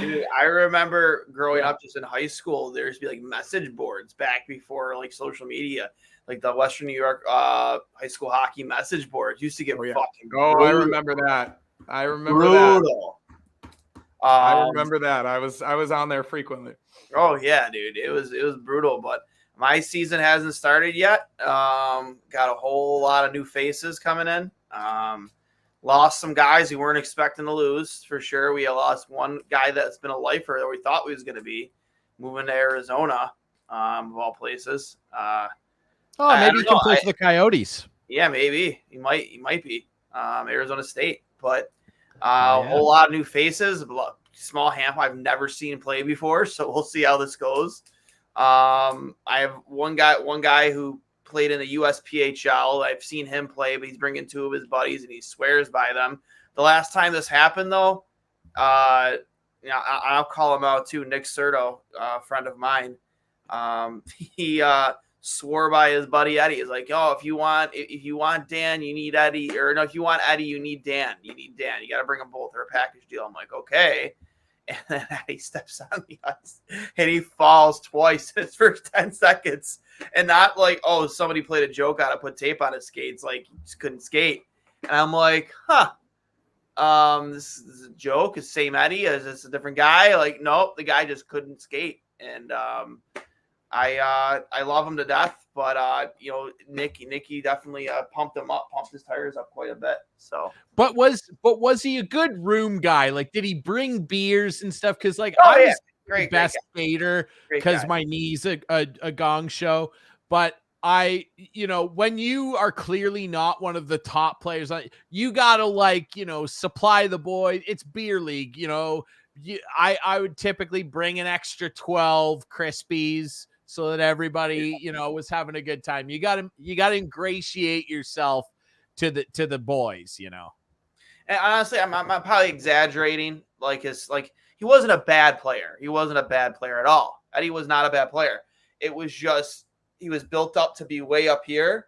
Dude, I remember growing up just in high school, there used to be message boards back before social media. The Western New York high school hockey message boards used to get fucking brutal. I remember that. I remember that. I was on there frequently. Oh yeah, dude. It was brutal, but my season hasn't started yet. Got a whole lot of new faces coming in. Lost some guys we weren't expecting to lose, for sure. We lost one guy that's been a lifer that we thought we was going to be moving to Arizona, of all places. Maybe he can play for the Coyotes. Yeah, maybe. He might be. Arizona State. But a whole lot of new faces, small handful I've never seen play before, so we'll see how this goes. I have one guy who played in the USPHL. I've seen him play, but he's bringing 2 of his buddies, and he swears by them. The last time this happened, though, I'll call him out too. Nick Serto, a friend of mine, he swore by his buddy Eddie. He's like, "Oh, if you want Dan, you need Eddie, or no, if you want Eddie, you need Dan. You got to bring them both. They're a package deal." I'm like, "Okay." And then Eddie steps on the ice and he falls twice in his first 10 seconds. And not somebody played a joke on it, put tape on his skates, he just couldn't skate. And I'm like, this is a joke. Is same Eddie? Is this a different guy? Nope, the guy just couldn't skate. And I love him to death, but Nicky definitely pumped his tires up quite a bit. So, but was he a good room guy? Like, did he bring beers and stuff? Because I was great best skater because my knee's a gong show. But when you are clearly not one of the top players, you gotta supply the boy. It's beer league, I would typically bring an extra 12 Krispies so that everybody, was having a good time. You gotta ingratiate yourself to the boys, And honestly, I'm probably exaggerating. He wasn't a bad player. He wasn't a bad player at all. Eddie was not a bad player. It was just he was built up to be way up here,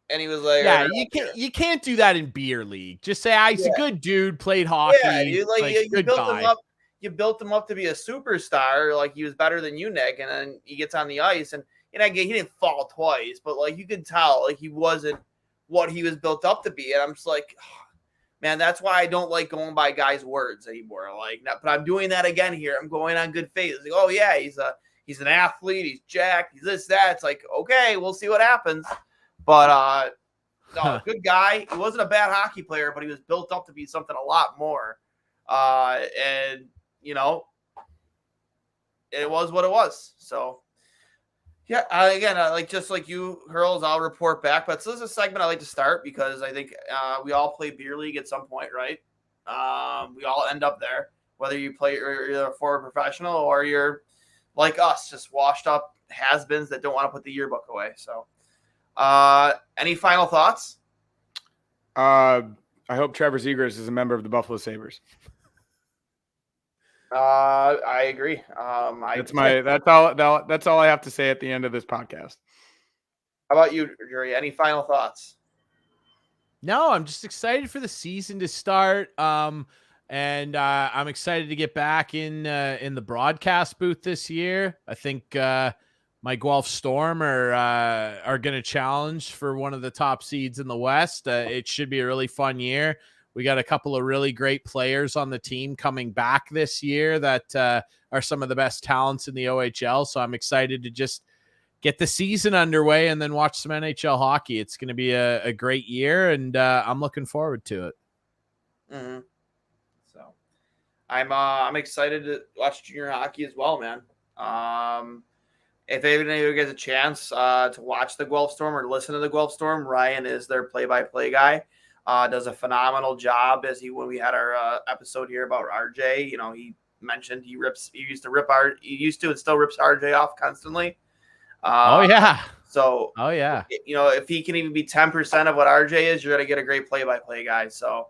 and he was like, yeah, you can't do that in beer league. Just say, he's a good dude, played hockey. Yeah, you built guy. him up. You built him up to be a superstar. Like he was better than you, Nick, and then he gets on the ice, and he didn't fall twice, but you could tell he wasn't what he was built up to be. And I'm just like, oh, man, that's why I don't like going by guys' words anymore. But I'm doing that again here. I'm going on good faith. It's oh yeah, he's an athlete. He's jacked. He's this, that. It's okay, we'll see what happens. But no, good guy. He wasn't a bad hockey player, but he was built up to be something a lot more. And it was what it was. So yeah, again, just like you, Hurls, I'll report back. But so this is a segment I like to start because I think we all play beer league at some point, right? We all end up there, whether you play or you're a forward professional or you're like us, just washed up has-beens that don't want to put the yearbook away. So, any final thoughts? I hope Trevor Zegras is a member of the Buffalo Sabres. I agree. That's all I have to say at the end of this podcast. How about you, Jerry? Any final thoughts? No, I'm just excited for the season to start. And I'm excited to get back in the broadcast booth this year. I think my Guelph Storm are going to challenge for one of the top seeds in the West. It should be a really fun year. We got a couple of really great players on the team coming back this year that are some of the best talents in the OHL. So I'm excited to just get the season underway and then watch some NHL hockey. It's going to be a great year, and I'm looking forward to it. Mm-hmm. So I'm excited to watch junior hockey as well, man. If anybody of you gets a chance to watch the Guelph Storm or listen to the Guelph Storm, Ryan is their play-by-play guy. Does a phenomenal job when we had our episode here about RJ. He mentioned he used to and still rips RJ off constantly. So if he can even be 10% of what RJ is, you're gonna get a great play-by-play guy. So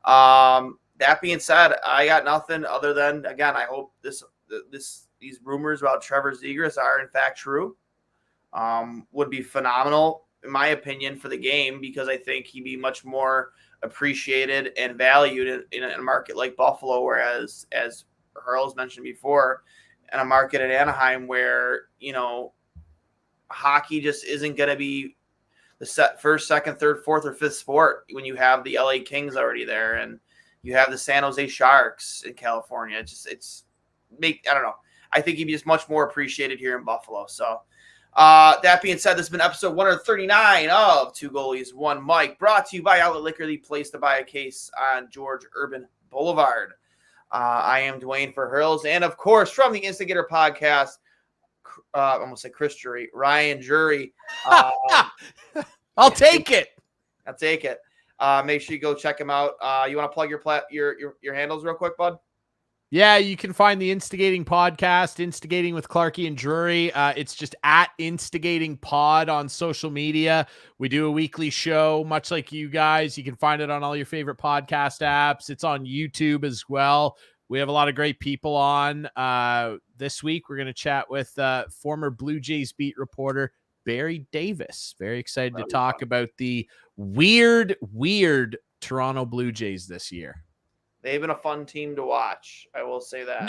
that being said, I got nothing other than, again, I hope these rumors about Trevor Zegras are in fact true. Would be phenomenal, in my opinion, for the game, because I think he'd be much more appreciated and valued in a market like Buffalo, whereas, as Hurls mentioned before, in a market at Anaheim where, hockey just isn't going to be the first, second, third, fourth, or fifth sport when you have the LA Kings already there and you have the San Jose Sharks in California. I don't know. I think he'd be just much more appreciated here in Buffalo. So, that being said, this has been episode 139 of Two Goalies, One Mic, brought to you by Outlet Liquor, the place to buy a case on George Urban Boulevard. I am Duane for Hurls, and of course, from the Instigator podcast, I almost said Chris Jury, Ryan Jury. I'll take it. I'll take it. Make sure you go check him out. You want to plug your handles real quick, bud? Yeah, you can find the Instigating podcast, Instigating with Clarkie and Drury. It's just at Instigating Pod on social media. We do a weekly show, much like you guys. You can find it on all your favorite podcast apps. It's on YouTube as well. We have a lot of great people on. This week, we're going to chat with former Blue Jays beat reporter Barry Davis. Very excited to talk about the weird Toronto Blue Jays this year. They've been a fun team to watch. I will say that.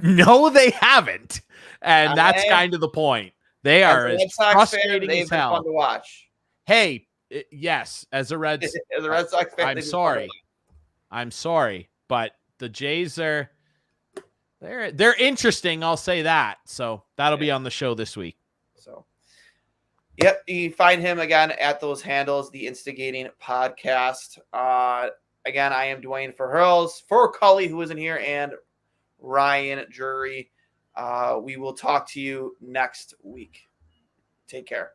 No, they haven't. And that's kind of the point. They are as frustrating as hell. Fun to watch. Hey, yes, as a Red Sox fan, I'm sorry, but the Jays are They're interesting. I'll say that. So that'll be on the show this week. So, yep, you can find him again at those handles, the Instigating Podcast. Again, I am Duane for Hurls, for Cully, who isn't here, and Ryan Jury. We will talk to you next week. Take care.